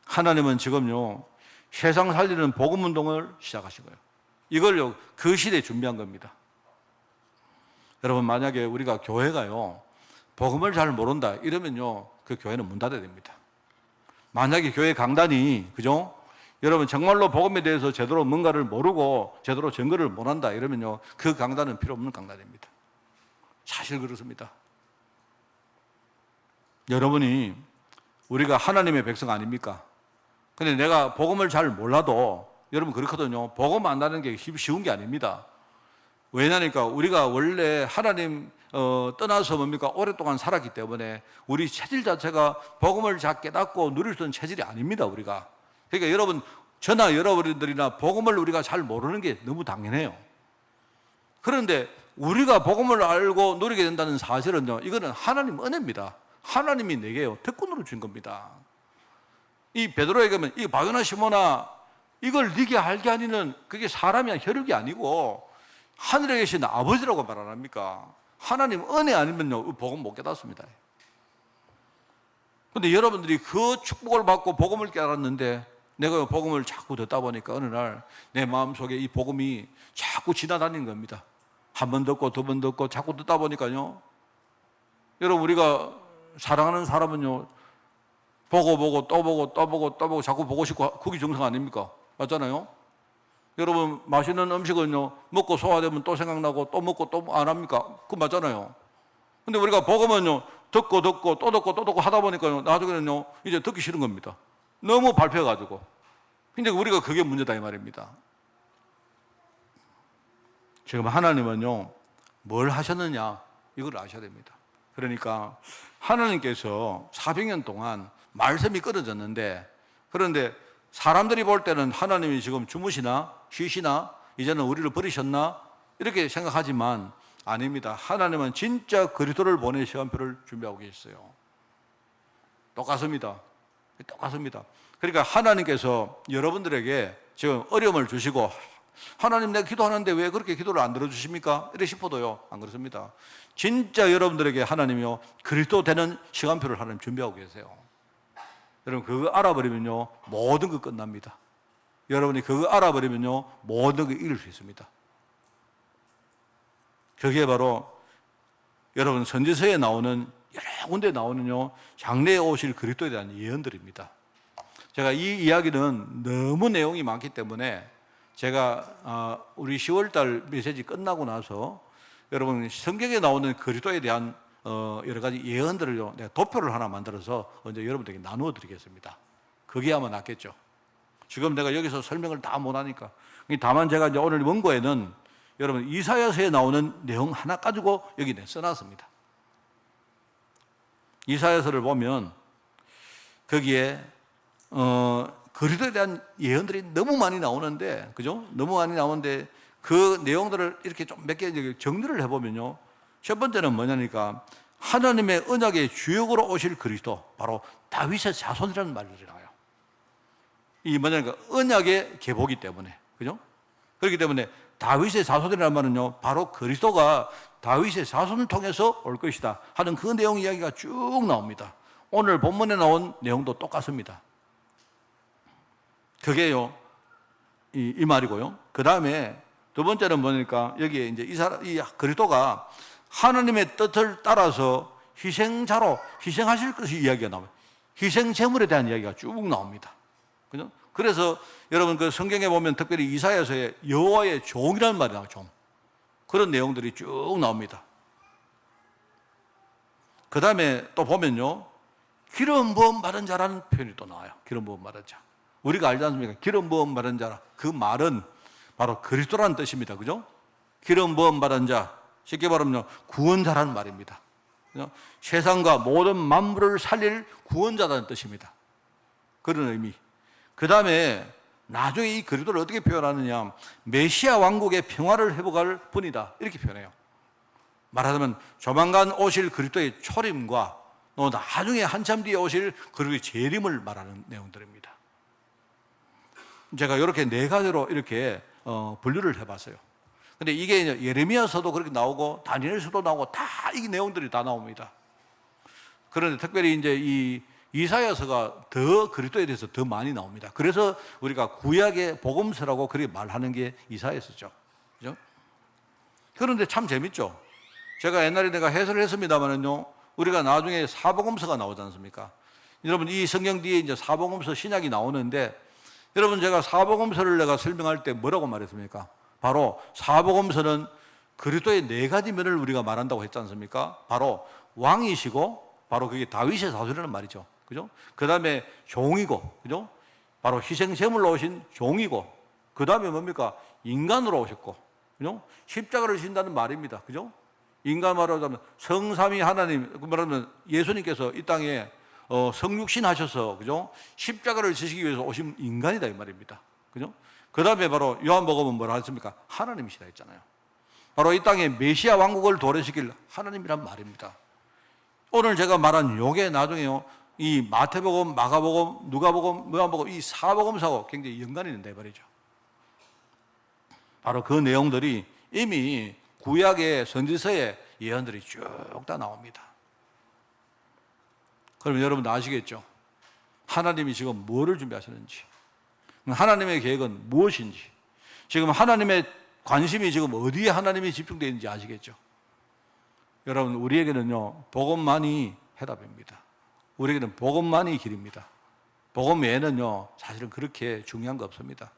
하나님은 지금요, 세상 살리는 복음 운동을 시작하신 거예요. 이걸요, 그 시대에 준비한 겁니다. 여러분, 만약에 우리가 교회가요, 복음을 잘 모른다 이러면요, 그 교회는 문 닫아야 됩니다. 만약에 교회 강단이, 그죠? 여러분, 정말로 복음에 대해서 제대로 뭔가를 모르고 제대로 증거를 못 한다 이러면요, 그 강단은 필요 없는 강단입니다. 사실 그렇습니다. 여러분이 우리가 하나님의 백성 아닙니까? 근데 내가 복음을 잘 몰라도 여러분 그렇거든요. 복음 안다는 게 쉬운 게 아닙니다. 왜냐니까 우리가 원래 하나님 떠나서 뭡니까? 오랫동안 살았기 때문에 우리 체질 자체가 복음을 잘 깨닫고 누릴 수 있는 체질이 아닙니다, 우리가. 그러니까 여러분, 저나 여러분들이나 복음을 우리가 잘 모르는 게 너무 당연해요. 그런데 우리가 복음을 알고 누리게 된다는 사실은요, 이거는 하나님 은혜입니다. 하나님이 내게요, 특권으로 준 겁니다. 이 베드로에게 하면 이 바요나 시몬아, 이걸 네게 알게 하니는 그게 사람이 혈육이 아니고 하늘에 계신 아버지라고 말 안 합니까? 하나님 은혜 아니면요, 복음 못 깨닫습니다. 근데 여러분들이 그 축복을 받고 복음을 깨달았는데 내가 복음을 자꾸 듣다 보니까 어느 날 내 마음속에 이 복음이 자꾸 지나다니는 겁니다. 한 번 듣고 두 번 듣고 자꾸 듣다 보니까요, 여러분, 우리가 사랑하는 사람은요, 보고 또 보고 자꾸 보고 싶고, 그게 정상 아닙니까? 맞잖아요? 여러분, 맛있는 음식은요, 먹고 소화되면 또 생각나고 또 먹고 또 안 합니까? 그거 맞잖아요. 근데 우리가 복음은요, 듣고 또 듣고 하다 보니까요, 나중에는요, 이제 듣기 싫은 겁니다. 너무 밟혀가지고. 근데 우리가 그게 문제다 이 말입니다. 지금 하나님은요, 뭘 하셨느냐, 이걸 아셔야 됩니다. 그러니까 하나님께서 400년 동안 말씀이 끊어졌는데, 그런데 사람들이 볼 때는 하나님이 지금 주무시나 쉬시나 이제는 우리를 버리셨나 이렇게 생각하지만, 아닙니다. 하나님은 진짜 그리스도를 보낼 시간표를 준비하고 계셨어요. 똑같습니다. 똑같습니다. 그러니까 하나님께서 여러분들에게 지금 어려움을 주시고 하나님 내가 기도하는데 왜 그렇게 기도를 안 들어주십니까? 이래 싶어도요, 안 그렇습니다. 진짜 여러분들에게 하나님이요 그리스도 되는 시간표를 하나님 준비하고 계세요. 여러분 그거 알아버리면요 모든 거 끝납니다. 여러분이 그거 알아버리면요 모든 거 이길 수 있습니다. 그게 바로 여러분 선지서에 나오는 여러 군데 나오는요 장래에 오실 그리스도에 대한 예언들입니다. 제가 이 이야기는 너무 내용이 많기 때문에 제가 우리 10월달 메시지 끝나고 나서 여러분 성경에 나오는 그리스도에 대한 여러 가지 예언들을요 내가 도표를 하나 만들어서 언제 여러분들에게 나누어 드리겠습니다. 그게 아마 낫겠죠. 지금 내가 여기서 설명을 다 못하니까 다만 제가 이제 오늘 원고에는 여러분 이사야서에 나오는 내용 하나 가지고 여기 써놨습니다. 이사야서를 보면 거기에 그리스도에 대한 예언들이 너무 많이 나오는데, 그죠? 너무 많이 나오는데 그 내용들을 이렇게 좀 몇 개 정리를 해보면요. 첫 번째는 뭐냐니까 하나님의 언약의 주역으로 오실 그리스도, 바로 다윗의 자손이라는 말들이 나와요. 이 뭐냐니까 언약의 계보기 때문에, 그죠? 그렇기 때문에 다윗의 자손이라는 말은요, 바로 그리스도가 다윗의 자손을 통해서 올 것이다 하는 그 내용 이야기가 쭉 나옵니다. 오늘 본문에 나온 내용도 똑같습니다. 그게요, 이 말이고요. 그 다음에 두 번째는 뭐니까 여기에 이제 이 그리스도가 하나님의 뜻을 따라서 희생자로 희생하실 것이 이야기가 나와요. 희생 제물에 대한 이야기가 쭉 나옵니다. 그죠? 그래서 여러분 그 성경에 보면 특별히 이사야서에 여호와의 종이라는 말이 나와요. 종. 그런 내용들이 쭉 나옵니다. 그 다음에 또 보면요, 기름 부음 받은 자라는 표현이 또 나와요. 기름 부음 받은 자. 우리가 알지 않습니까? 기름 부음 받은 자라. 그 말은 바로 그리스도라는 뜻입니다. 그죠? 기름 부음 받은 자. 쉽게 말하면 구원자라는 말입니다. 그죠? 세상과 모든 만물을 살릴 구원자라는 뜻입니다. 그런 의미. 그 다음에 나중에 이 그리스도를 어떻게 표현하느냐, 메시아 왕국의 평화를 회복할 분이다 이렇게 표현해요. 말하자면 조만간 오실 그리스도의 초림과 또 나중에 한참 뒤에 오실 그리스도의 재림을 말하는 내용들입니다. 제가 이렇게 네 가지로 이렇게 분류를 해봤어요. 근데 이게 예레미야서도 그렇게 나오고 다니엘서도 나오고 다 이 내용들이 다 나옵니다. 그런데 특별히 이제 이 이사야서가 더 그리스도에 대해서 더 많이 나옵니다. 그래서 우리가 구약의 복음서라고 그렇게 말하는 게 이사야서죠. 그죠? 그런데 참 재밌죠? 제가 옛날에 내가 해설을 했습니다만은요, 우리가 나중에 사복음서가 나오지 않습니까? 여러분, 이 성경 뒤에 이제 사복음서 신약이 나오는데, 여러분, 제가 사복음서를 내가 설명할 때 뭐라고 말했습니까? 바로 사복음서는 그리스도의 네 가지 면을 우리가 말한다고 했지 않습니까? 바로 왕이시고, 바로 그게 다윗의 자손이라는 말이죠. 그죠? 그 다음에 종이고, 그죠? 바로 희생제물로 오신 종이고, 그 다음에 뭡니까? 인간으로 오셨고, 그죠? 십자가를 지신다는 말입니다. 그죠? 인간 말하자면 성삼위 하나님, 그 말하면 예수님께서 이 땅에 성육신 하셔서, 그죠? 십자가를 지시기 위해서 오신 인간이다 이 말입니다. 그죠? 그 다음에 바로 요한복음은 뭐라 했습니까? 하나님이시다 했잖아요. 바로 이 땅에 메시아 왕국을 도래시킬 하나님이란 말입니다. 오늘 제가 말한 요게 나중에요, 이 마태복음, 마가복음, 누가복음, 요한복음 이 사복음서하고 굉장히 연관이 있는다 이 말이죠. 바로 그 내용들이 이미 구약의 선지서의 예언들이 쭉 다 나옵니다. 그러면 여러분 아시겠죠? 하나님이 지금 뭐를 준비하시는지, 하나님의 계획은 무엇인지, 지금 하나님의 관심이 지금 어디에 하나님이 집중되어 있는지 아시겠죠? 여러분, 우리에게는요, 복음만이 해답입니다. 우리에게는 복음만이 길입니다. 복음 외에는요, 사실은 그렇게 중요한 거 없습니다.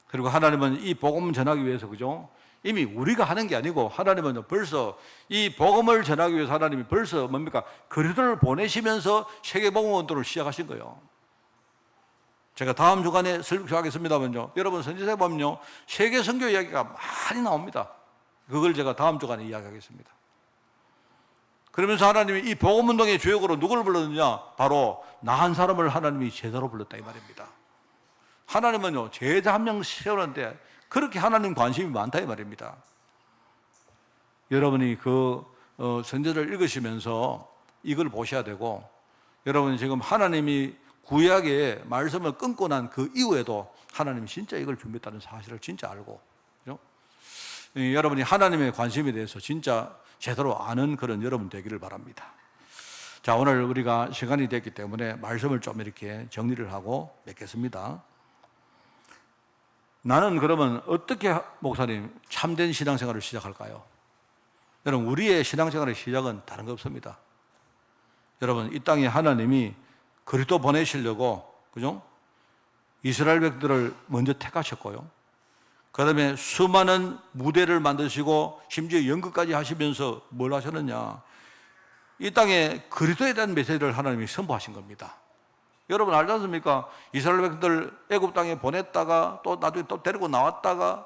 그리고 하나님은 이 복음 전하기 위해서, 그죠? 이미 우리가 하는 게 아니고 하나님은 벌써 이 복음을 전하기 위해서 하나님이 벌써 뭡니까? 그리스도를 보내시면서 세계복음 운동을 시작하신 거예요. 제가 다음 주간에 설교하겠습니다만요, 여러분 선지서에 보면요, 세계 선교 이야기가 많이 나옵니다. 그걸 제가 다음 주간에 이야기하겠습니다. 그러면서 하나님이 이 복음 운동의 주역으로 누구를 불렀느냐? 바로 나 한 사람을 하나님이 제자로 불렀다 이 말입니다. 하나님은요, 제자 한 명 세우는데 그렇게 하나님 관심이 많다 이 말입니다. 여러분이 그 선제를 읽으시면서 이걸 보셔야 되고, 여러분 지금 하나님이 구약의 말씀을 끊고 난 그 이후에도 하나님이 진짜 이걸 준비했다는 사실을 진짜 알고, 그죠? 여러분이 하나님의 관심에 대해서 진짜 제대로 아는 그런 여러분 되기를 바랍니다. 자, 오늘 우리가 시간이 됐기 때문에 말씀을 좀 이렇게 정리를 하고 맺겠습니다. 나는 그러면 어떻게, 목사님, 참된 신앙생활을 시작할까요? 여러분, 우리의 신앙생활의 시작은 다른 거 없습니다. 여러분, 이 땅에 하나님이 그리스도 보내시려고, 그죠? 이스라엘 백들을 먼저 택하셨고요. 그 다음에 수많은 무대를 만드시고 심지어 연극까지 하시면서 뭘 하셨느냐? 이 땅에 그리스도에 대한 메시지를 하나님이 선포하신 겁니다. 여러분 알지 않습니까? 이스라엘 백들 애굽 땅에 보냈다가 또 나중에 또 데리고 나왔다가,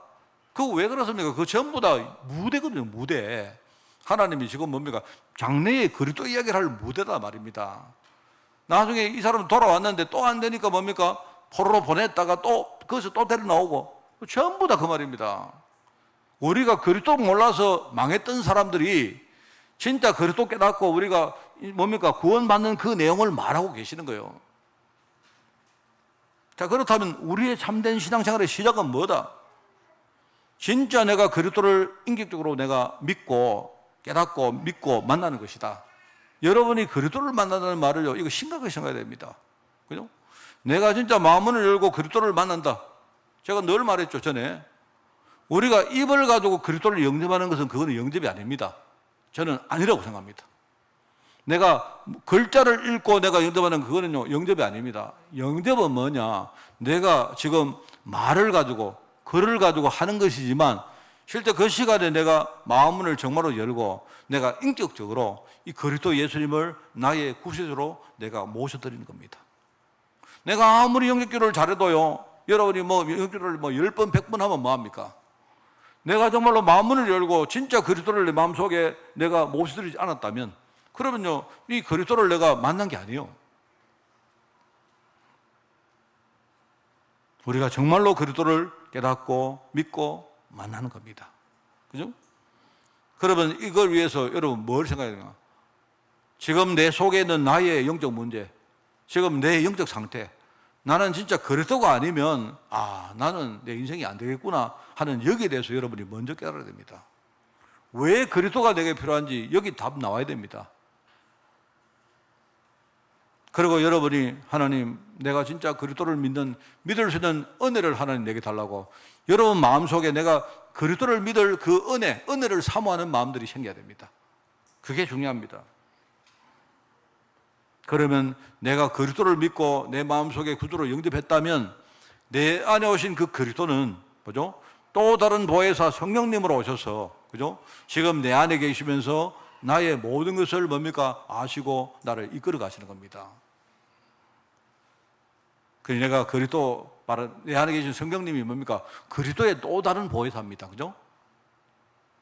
그거 왜 그렇습니까? 그거 전부 다 무대거든요, 무대. 하나님이 지금 뭡니까? 장래의 그리스도 이야기를 할 무대다 말입니다. 나중에 이 사람 돌아왔는데 또 안 되니까 뭡니까? 포로로 보냈다가 또 거기서 또 데리고 나오고, 전부 다 그 말입니다. 우리가 그리스도 몰라서 망했던 사람들이 진짜 그리스도 깨닫고 우리가 뭡니까? 구원받는 그 내용을 말하고 계시는 거예요. 자, 그렇다면 우리의 참된 신앙생활의 시작은 뭐다? 진짜 내가 그리스도를 인격적으로 내가 믿고 깨닫고 믿고 만나는 것이다. 여러분이 그리스도를 만난다는 말을요, 이거 심각하게 생각해야 됩니다. 그죠? 내가 진짜 마음문을 열고 그리스도를 만난다. 제가 늘 말했죠, 전에. 우리가 입을 가지고 그리스도를 영접하는 것은 그거는 영접이 아닙니다. 저는 아니라고 생각합니다. 내가 글자를 읽고 내가 영접하는 그거는요, 영접이 아닙니다. 영접은 뭐냐? 내가 지금 말을 가지고 글을 가지고 하는 것이지만 실제 그 시간에 내가 마음문을 정말로 열고 내가 인격적으로 이 그리스도 예수님을 나의 구세주로 내가 모셔드리는 겁니다. 내가 아무리 영접기도를 잘해도요, 여러분이 뭐 영접기도를 뭐 10번, 100번 하면 뭐합니까? 내가 정말로 마음문을 열고 진짜 그리스도를 내 마음속에 내가 모셔드리지 않았다면, 그러면요, 이 그리스도를 내가 만난 게 아니에요. 우리가 정말로 그리스도를 깨닫고 믿고 만나는 겁니다. 그죠? 그러면 이걸 위해서 여러분 뭘 생각해야 되나? 지금 내 속에 있는 나의 영적 문제, 지금 내 영적 상태, 나는 진짜 그리스도가 아니면 나는 내 인생이 안 되겠구나 하는 여기에 대해서 여러분이 먼저 깨달아야 됩니다. 왜 그리스도가 내게 필요한지 여기 답 나와야 됩니다. 그리고 여러분이 하나님, 내가 진짜 그리스도를 믿을 수 있는 은혜를 하나님 내게 달라고, 여러분 마음속에 내가 그리스도를 믿을 그 은혜를 사모하는 마음들이 생겨야 됩니다. 그게 중요합니다. 그러면 내가 그리스도를 믿고 내 마음속에 구주로 영접했다면 내 안에 오신 그 그리스도는, 그죠? 또 다른 보혜사 성령님으로 오셔서, 그죠? 지금 내 안에 계시면서 나의 모든 것을 뭡니까? 아시고 나를 이끌어 가시는 겁니다. 그래서 내가 그리스도, 내 안에 계신 성령님이 뭡니까? 그리스도의 또 다른 보혜사입니다. 그죠?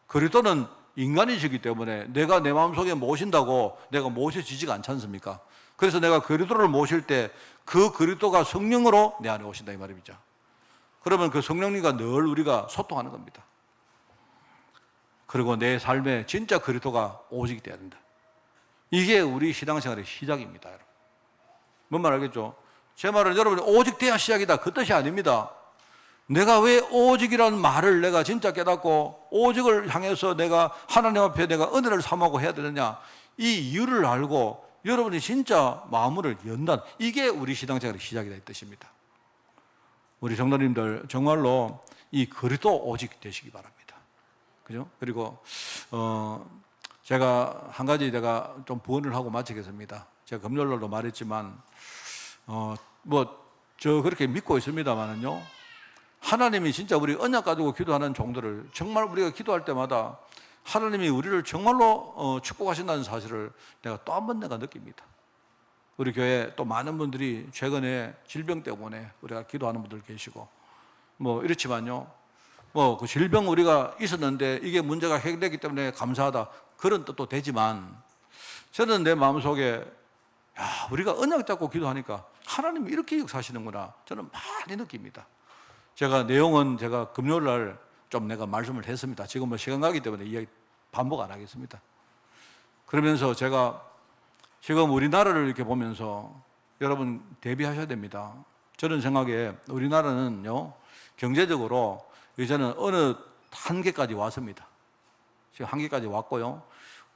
그리스도는 인간이시기 때문에 내가 내 마음속에 모신다고 내가 모셔지지가 않지 않습니까? 그래서 내가 그리스도를 모실 때 그 그리스도가 성령으로 내 안에 오신다 이 말입니다. 그러면 그 성령님과 늘 우리가 소통하는 겁니다. 그리고 내 삶에 진짜 그리스도가 오시게 돼야 된다. 이게 우리 신앙생활의 시작입니다. 여러분. 뭔 말 알겠죠? 제 말은 여러분이 오직 돼야 시작이다, 그 뜻이 아닙니다. 내가 왜 오직이라는 말을 내가 진짜 깨닫고 오직을 향해서 내가 하나님 앞에 내가 은혜를 삼하고 해야 되느냐, 이 이유를 알고 여러분이 진짜 마음을 연단, 이게 우리 신앙생활의 시작이다 이 뜻입니다. 우리 성도님들 정말로 이 그리스도 오직 되시기 바랍니다. 그죠? 그리고 제가 한 가지 제가 좀 부언을 하고 마치겠습니다. 제가 금요일날도 말했지만 저 그렇게 믿고 있습니다만은요, 하나님이 진짜 우리 언약 가지고 기도하는 종들을 정말 우리가 기도할 때마다 하나님이 우리를 정말로 축복하신다는 사실을 내가 또 한 번 내가 느낍니다. 우리 교회 또 많은 분들이 최근에 질병 때문에 우리가 기도하는 분들 계시고 뭐 이렇지만요, 그 질병 우리가 있었는데 이게 문제가 해결됐기 때문에 감사하다, 그런 뜻도 되지만 저는 내 마음속에 우리가 언약 잡고 기도하니까 하나님이 이렇게 역사하시는구나, 저는 많이 느낍니다. 제가 내용은 제가 금요일 날 좀 내가 말씀을 했습니다. 지금 시간 가기 때문에 이야기 반복 안 하겠습니다. 그러면서 제가 지금 우리나라를 이렇게 보면서 여러분 대비하셔야 됩니다. 저는 생각에 우리나라는요, 경제적으로 이제는 어느 한계까지 왔습니다. 지금 한계까지 왔고요.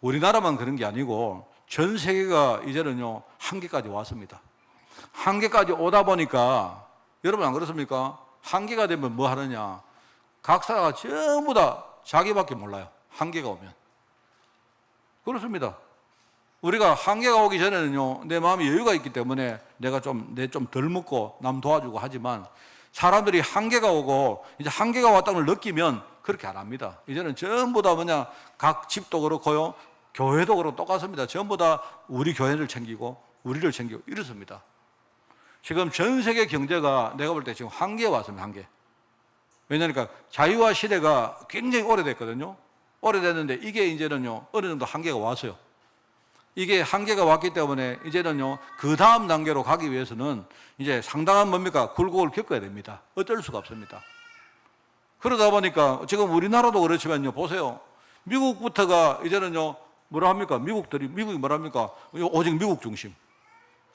우리나라만 그런 게 아니고 전 세계가 이제는요, 한계까지 왔습니다. 한계까지 오다 보니까 여러분 안 그렇습니까? 한계가 되면 뭐 하느냐? 각사가 전부 다 자기밖에 몰라요. 한계가 오면. 그렇습니다. 우리가 한계가 오기 전에는요, 내 마음에 여유가 있기 때문에 내가 좀 덜 먹고 남 도와주고 하지만 사람들이 한계가 오고 이제 한계가 왔다는 걸 느끼면 그렇게 안 합니다. 이제는 전부 다 뭐냐, 각 집도 그렇고요, 교회도 그렇고 똑같습니다. 전부 다 우리 교회를 챙기고 우리를 챙기고 이렇습니다. 지금 전 세계 경제가 내가 볼 때 지금 한계에 왔습니다. 한계. 왜냐하니까 자유화 시대가 굉장히 오래됐거든요. 오래됐는데 이게 이제는요, 어느 정도 한계가 왔어요. 이게 한계가 왔기 때문에 이제는요, 그 다음 단계로 가기 위해서는 이제 상당한 뭡니까? 굴곡을 겪어야 됩니다. 어쩔 수가 없습니다. 그러다 보니까 지금 우리나라도 그렇지만요, 보세요. 미국부터가 이제는요, 뭐라 합니까? 미국이 뭐라 합니까? 오직 미국 중심.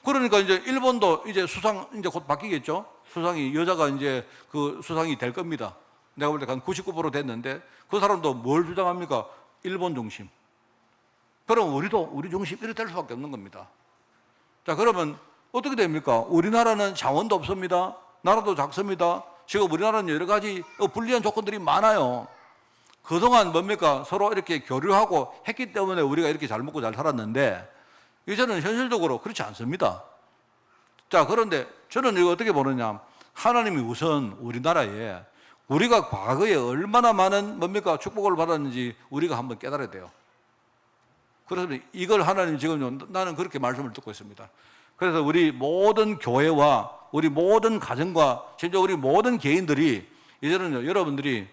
그러니까 이제 일본도 이제 수상 이제 곧 바뀌겠죠? 수상이, 여자가 이제 그 수상이 될 겁니다. 내가 볼 때 한 99% 됐는데 그 사람도 뭘 주장합니까? 일본 중심. 그럼 우리도 우리 중심 이렇게 될 수밖에 없는 겁니다. 자, 그러면 어떻게 됩니까? 우리나라는 자원도 없습니다. 나라도 작습니다. 지금 우리나라는 여러 가지 불리한 조건들이 많아요. 그동안 뭡니까? 서로 이렇게 교류하고 했기 때문에 우리가 이렇게 잘 먹고 잘 살았는데 이제는 현실적으로 그렇지 않습니다. 자, 그런데 저는 이거 어떻게 보느냐? 하나님이 우선 우리나라에 우리가 과거에 얼마나 많은 뭡니까? 축복을 받았는지 우리가 한번 깨달아야 돼요. 그래서 이걸 하나님 지금 나는 그렇게 말씀을 듣고 있습니다. 그래서 우리 모든 교회와 우리 모든 가정과 심지어 우리 모든 개인들이 이제는 여러분들이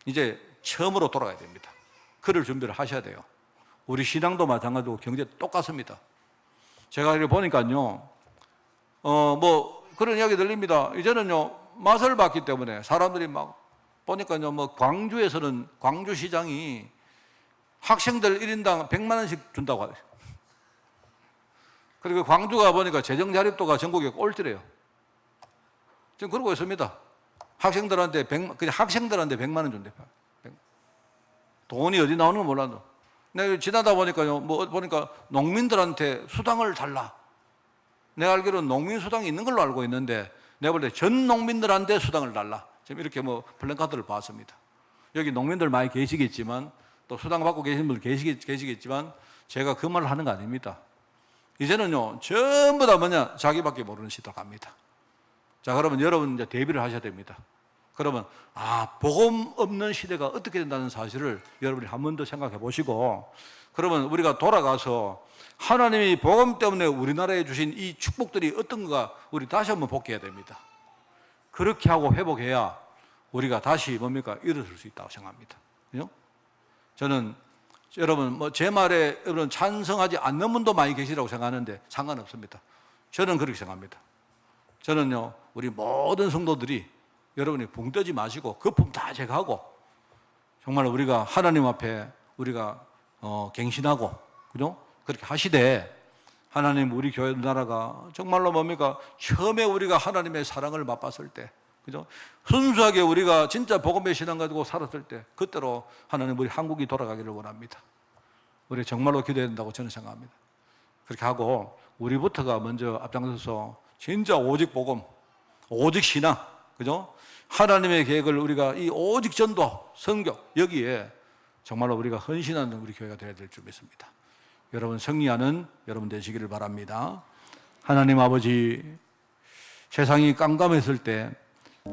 이제 처음으로 돌아가야 됩니다. 그럴 준비를 하셔야 돼요. 우리 신앙도 마찬가지고 경제 똑같습니다. 제가 이렇게 보니까요, 뭐 그런 이야기 들립니다. 이제는요, 맛을 봤기 때문에 사람들이 막 보니까요, 뭐 광주에서는 광주시장이 학생들 1인당 100만 원씩 준다고 하대요. 그리고 광주가 보니까 재정 자립도가 전국에 꼴찌래요. 지금 그러고 있습니다. 학생들한테 그냥 학생들한테 100만 원 준대. 돈이 어디 나오는 건 몰라도. 내가 지나다 보니까요, 뭐 보니까 농민들한테 수당을 달라. 내가 알기로는 농민 수당이 있는 걸로 알고 있는데 내가 볼 때 전 농민들한테 수당을 달라. 지금 이렇게 뭐 플랜카드를 봤습니다. 여기 농민들 많이 계시겠지만 또 수당 받고 계신 분들 계시겠지만 제가 그 말을 하는 거 아닙니다. 이제는요, 전부 다 뭐냐, 자기밖에 모르는 시대로 갑니다. 자, 그러면 여러분 이제 대비를 하셔야 됩니다. 그러면 복음 없는 시대가 어떻게 된다는 사실을 여러분이 한 번 더 생각해 보시고, 그러면 우리가 돌아가서 하나님이 복음 때문에 우리나라에 주신 이 축복들이 어떤가 우리 다시 한번 복귀해야 됩니다. 그렇게 하고 회복해야 우리가 다시 뭡니까? 일어설 수 있다고 생각합니다. 그죠? 저는 여러분 뭐 제 말에 여러분 찬성하지 않는 분도 많이 계시라고 생각하는데 상관없습니다. 저는 그렇게 생각합니다. 저는요, 우리 모든 성도들이 여러분이 붕 뜨지 마시고 거품 다 제거하고 정말 우리가 하나님 앞에 우리가 갱신하고, 그죠? 그렇게 하시되 하나님 우리 교회 나라가 정말로 뭡니까? 처음에 우리가 하나님의 사랑을 맛봤을 때, 그죠? 순수하게 우리가 진짜 복음의 신앙 가지고 살았을 때 그때로 하나님 우리 한국이 돌아가기를 원합니다. 우리 정말로 기도해야 된다고 저는 생각합니다. 그렇게 하고 우리부터가 먼저 앞장서서 진짜 오직 복음, 오직 신앙, 그죠? 하나님의 계획을 우리가 이 오직 전도, 성교 여기에 정말로 우리가 헌신하는 우리 교회가 되어야 될 줄 믿습니다. 여러분 승리하는 여러분 되시기를 바랍니다. 하나님 아버지, 세상이 깜깜했을 때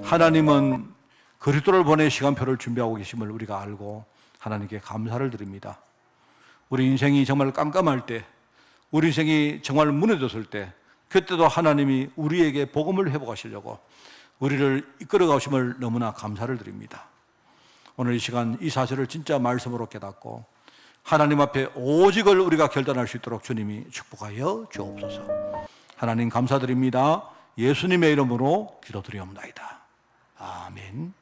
하나님은 그리스도를 보내 시간표를 준비하고 계심을 우리가 알고 하나님께 감사를 드립니다. 우리 인생이 정말 깜깜할 때, 우리 인생이 정말 무너졌을 때 그때도 하나님이 우리에게 복음을 회복하시려고 우리를 이끌어 가심을 너무나 감사를 드립니다. 오늘 이 시간 이 사실을 진짜 말씀으로 깨닫고 하나님 앞에 오직을 우리가 결단할 수 있도록 주님이 축복하여 주옵소서. 하나님 감사드립니다. 예수님의 이름으로 기도드리옵나이다. 아멘.